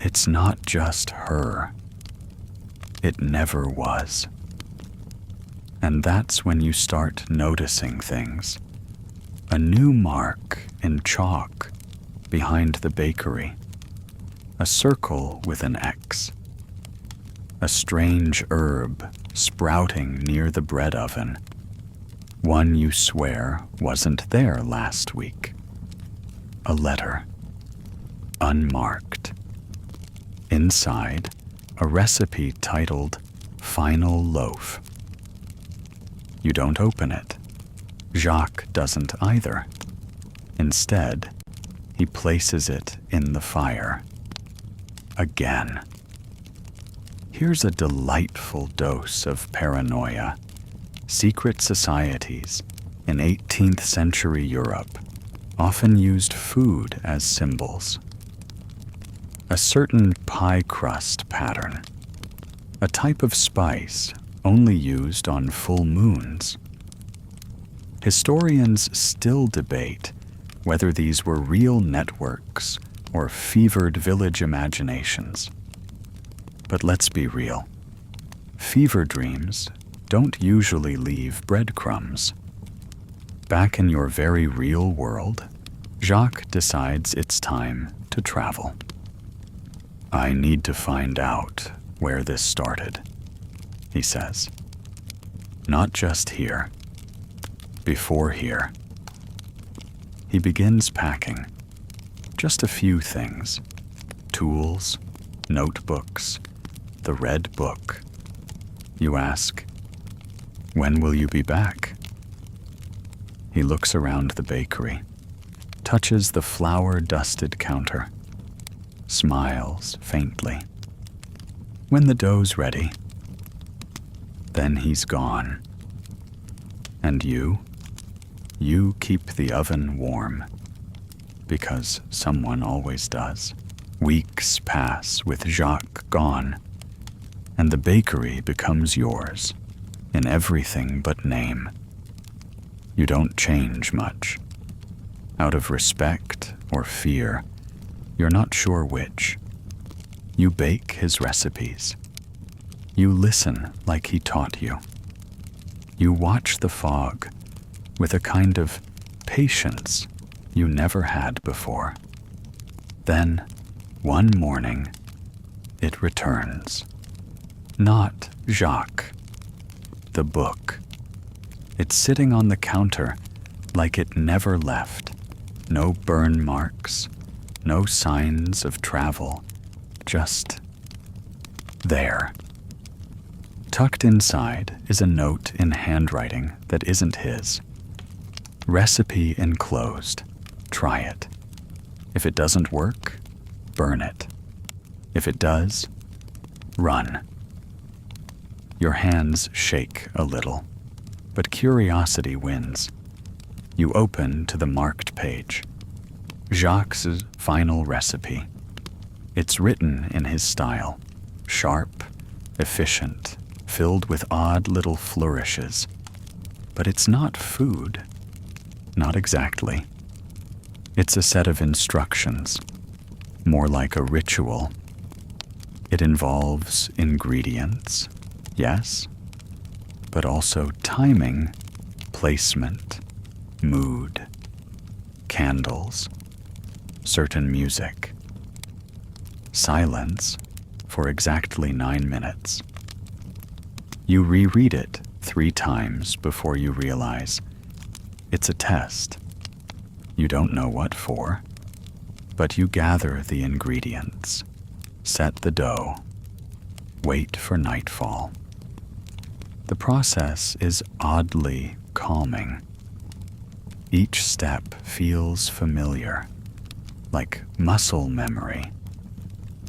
It's not just her. It never was. And that's when you start noticing things. A new mark in chalk behind the bakery. A circle with an X. A strange herb sprouting near the bread oven. One you swear wasn't there last week. A letter. Unmarked. Inside, a recipe titled Final Loaf. You don't open it. Jacques doesn't either. Instead, he places it in the fire. Again. Here's a delightful dose of paranoia. Secret societies in 18th century Europe often used food as symbols. A certain pie crust pattern, a type of spice only used on full moons. Historians still debate whether these were real networks or fevered village imaginations. But let's be real. Fever dreams don't usually leave breadcrumbs. Back in your very real world, Jacques decides it's time to travel. I need to find out where this started. he says. Not just here. Before here. He begins packing. Just a few things. Tools, notebooks, the red book. You ask, "When will you be back?" He looks around the bakery, touches the flour-dusted counter, smiles faintly. "When the dough's ready." Then he's gone. And you keep the oven warm, because someone always does. Weeks pass with Jacques gone, and the bakery becomes yours in everything but name. You don't change much. Out of respect or fear, you're not sure which. You bake his recipes. You listen like he taught you. You watch the fog with a kind of patience you never had before. Then, one morning, it returns. Not Jacques. The book. It's sitting on the counter like it never left. No burn marks, no signs of travel, just there. Tucked inside is a note in handwriting that isn't his. Recipe enclosed. Try it. If it doesn't work, burn it. If it does, run. Your hands shake a little, but curiosity wins. You open to the marked page. Jacques' final recipe. It's written in his style, sharp, efficient, filled with odd little flourishes. But it's not food. Not exactly. It's a set of instructions, more like a ritual. It involves ingredients, yes, but also timing, placement, mood, candles, certain music, silence for exactly 9 minutes. You reread it 3 times before you realize it's a test. You don't know what for, but you gather the ingredients, set the dough, wait for nightfall. The process is oddly calming. Each step feels familiar, like muscle memory,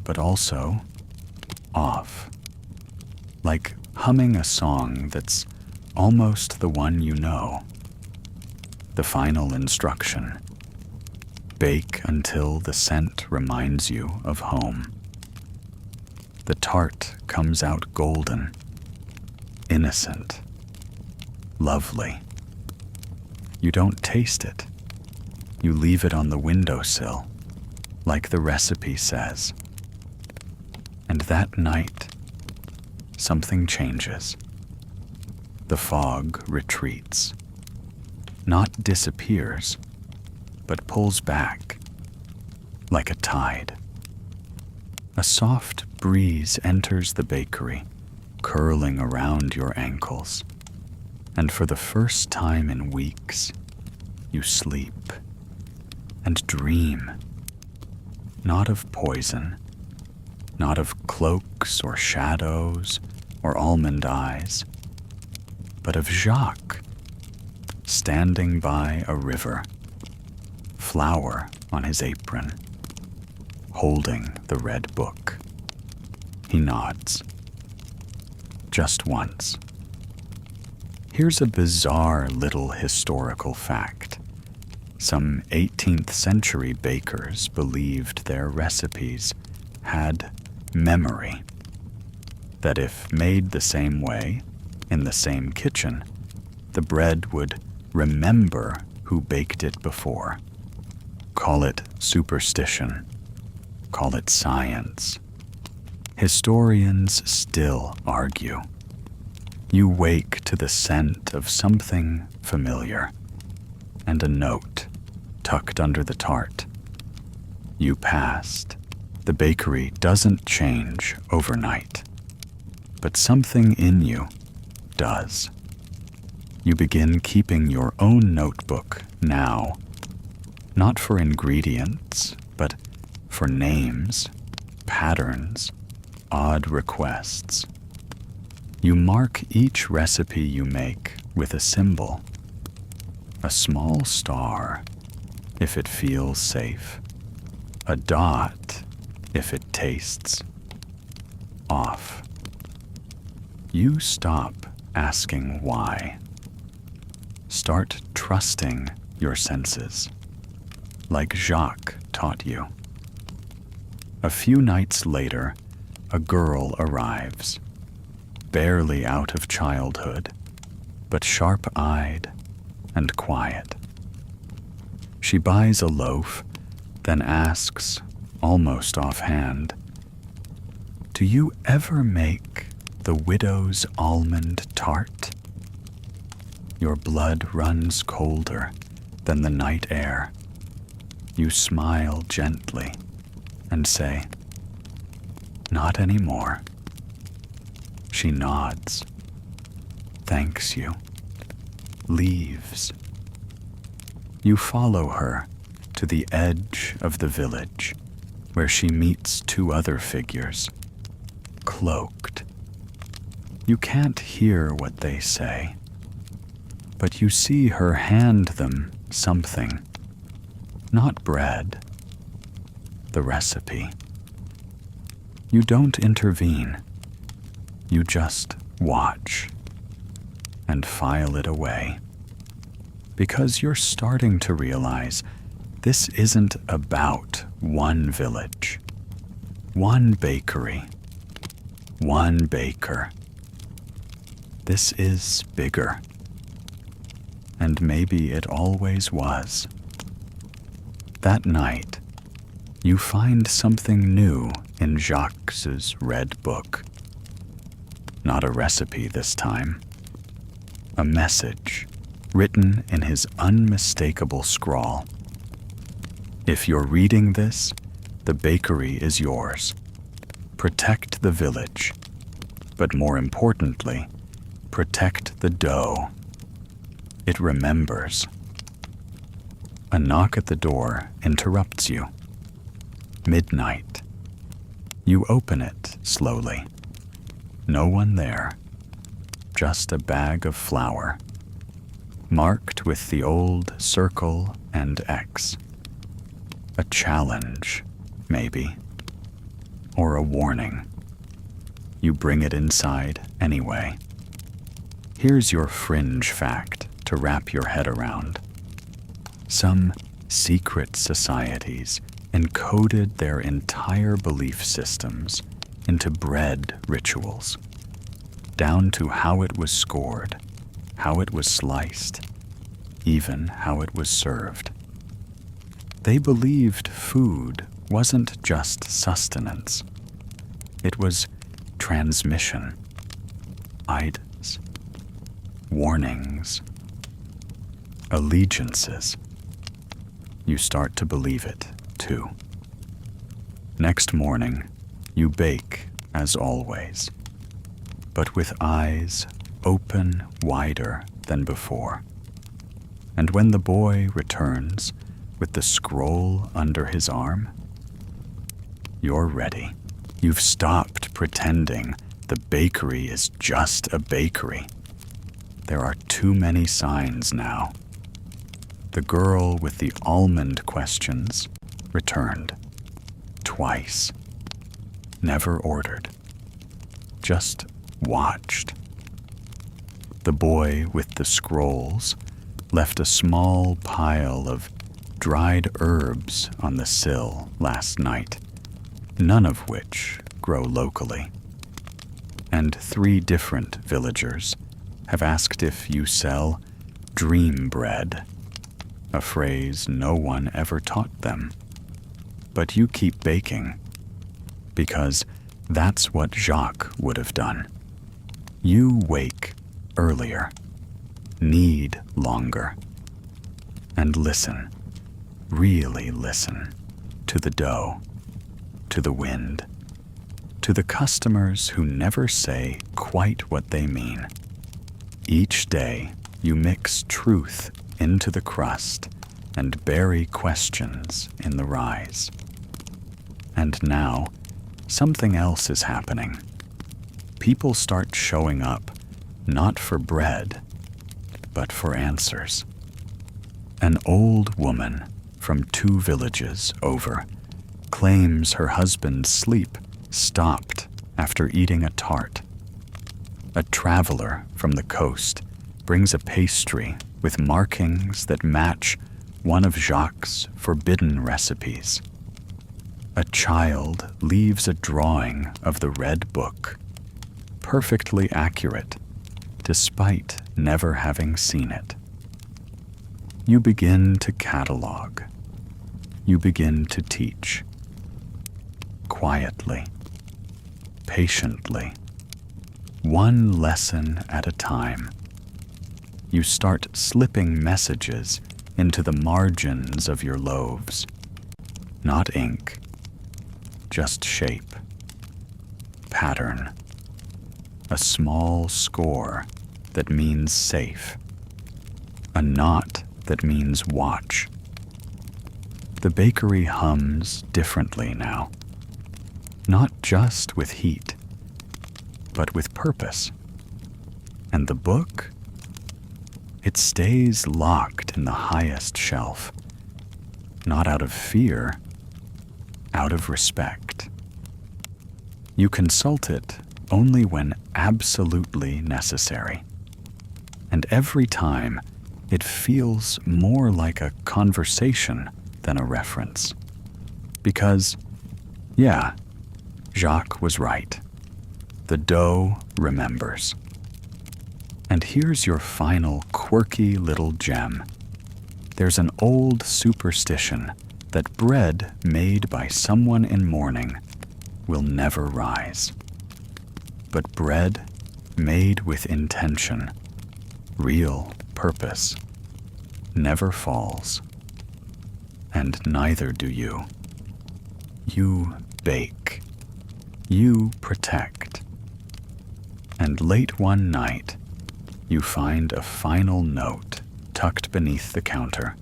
but also off, like humming a song that's almost the one you know. The final instruction: bake until the scent reminds you of home. The tart comes out golden, innocent, lovely. You don't taste it. You leave it on the windowsill, like the recipe says. And that night, something changes. The fog retreats. Not disappears, but pulls back, like a tide. A soft breeze enters the bakery, curling around your ankles. And for the first time in weeks, you sleep and dream. Not of poison, not of cloaks or shadows or almond eyes, but of Jacques, standing by a river, flour on his apron, holding the red book. He nods. Just once. Here's a bizarre little historical fact. Some 18th century bakers believed their recipes had memory. That if made the same way, in the same kitchen, the bread would remember who baked it before. Call it superstition. Call it science. Historians still argue. You wake to the scent of something familiar, and a note tucked under the tart. You passed. The bakery doesn't change overnight. but something in you does. You begin keeping your own notebook now, not for ingredients, but for names, patterns, odd requests. You mark each recipe you make with a symbol, a small star if it feels safe, a dot if it tastes off. You stop asking why. Start trusting your senses, like Jacques taught you. A few nights later, a girl arrives, barely out of childhood, but sharp-eyed and quiet. She buys a loaf, then asks, almost offhand, "Do you ever make the widow's almond tart?" Your blood runs colder than the night air. You smile gently and say, "Not anymore." She nods, thanks you, leaves. You follow her to the edge of the village, where she meets two other figures, cloaked. You can't hear what they say, but you see her hand them something, not bread, the recipe. You don't intervene. You just watch and file it away, because you're starting to realize this isn't about one village, one bakery, one baker. This is bigger, and maybe it always was. That night, you find something new in Jacques's red book. Not a recipe this time. A message written in his unmistakable scrawl. If you're reading this, the bakery is yours. Protect the village, but more importantly, protect the dough. It remembers. A knock at the door interrupts you. Midnight. You open it slowly. No one there. Just a bag of flour, marked with the old circle and X. A challenge, maybe, or a warning. You bring it inside anyway. Here's your fringe fact to wrap your head around. Some secret societies encoded their entire belief systems into bread rituals, down to how it was scored, how it was sliced, even how it was served. They believed food wasn't just sustenance. It was transmission, ides, warnings, allegiances. You start to believe it, too. Next morning, you bake as always, but with eyes open wider than before. And when the boy returns with the scroll under his arm, you're ready. You've stopped pretending the bakery is just a bakery. There are too many signs now. The girl with the almond questions returned. Twice. Never ordered. Just watched. The boy with the scrolls left a small pile of dried herbs on the sill last night, none of which grow locally. And 3 different villagers have asked if you sell dream bread, a phrase no one ever taught them. But you keep baking, because that's what Jacques would have done. You wake earlier, knead longer, and listen, really listen, to the dough, to the wind, to the customers who never say quite what they mean. Each day, you mix truth into the crust and bury questions in the rise. And now, something else is happening. People start showing up, not for bread, but for answers. An old woman from 2 villages over claims her husband's sleep stopped after eating a tart. A traveler from the coast brings a pastry with markings that match one of Jacques' forbidden recipes. A child leaves a drawing of the Red Book, perfectly accurate, despite never having seen it. You begin to catalog. You begin to teach. Quietly, patiently, one lesson at a time. You start slipping messages into the margins of your loaves. Not ink, just shape, pattern, a small score that means safe, a knot that means watch. The bakery hums differently now, not just with heat, but with purpose. And the book? It stays locked in the highest shelf, not out of fear, out of respect. You consult it only when absolutely necessary. And every time, it feels more like a conversation than a reference. Because, yeah, Jacques was right. The dough remembers. And here's your final quirky little gem. There's an old superstition that bread made by someone in mourning will never rise. But bread made with intention, real purpose, never falls. And neither do you. You bake. You protect. And late one night, you find a final note tucked beneath the counter.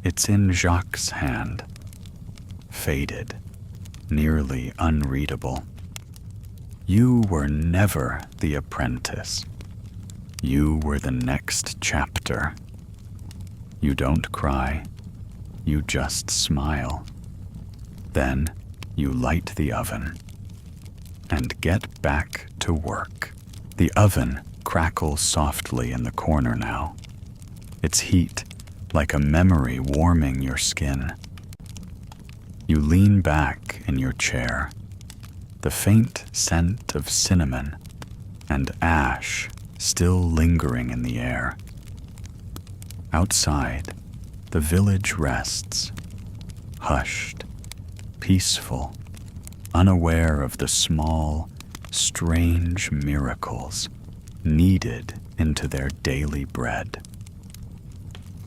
It's in Jacques' hand, faded, nearly unreadable. You were never the apprentice. You were the next chapter. You don't cry, you just smile. Then you light the oven and get back to work. The oven crackles softly in the corner now, its heat like a memory warming your skin. You lean back in your chair, the faint scent of cinnamon and ash still lingering in the air. Outside, the village rests, hushed, peaceful, unaware of the small, strange miracles kneaded into their daily bread.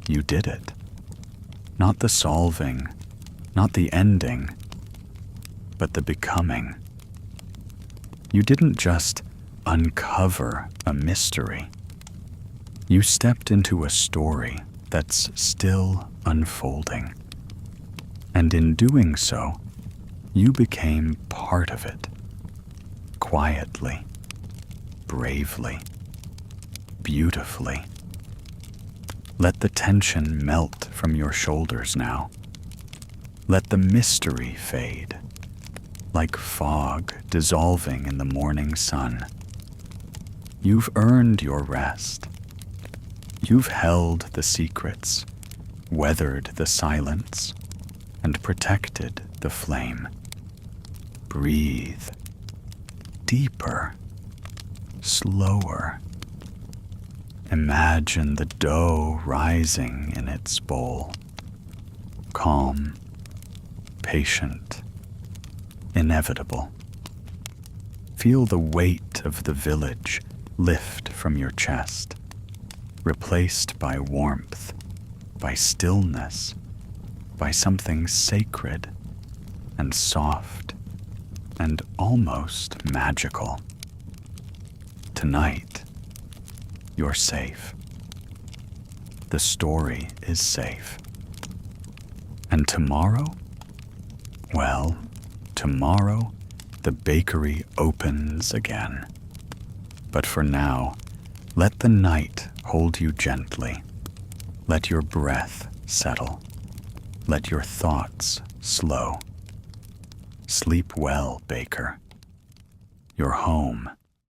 You did it. Not the solving, not the ending, but the becoming. You didn't just uncover a mystery. You stepped into a story that's still unfolding. And in doing so, you became part of it. Quietly, bravely, beautifully. Let the tension melt from your shoulders now. Let the mystery fade, like fog dissolving in the morning sun. You've earned your rest. You've held the secrets, weathered the silence, and protected the flame. Breathe. Deeper. Slower. Imagine the dough rising in its bowl. Calm, patient, inevitable. Feel the weight of the village lift from your chest, replaced by warmth, by stillness, by something sacred and soft and almost magical. Tonight, you're safe. The story is safe. And tomorrow? Well, tomorrow, the bakery opens again. But for now, let the night hold you gently. Let your breath settle. Let your thoughts slow. Sleep well, baker. Your home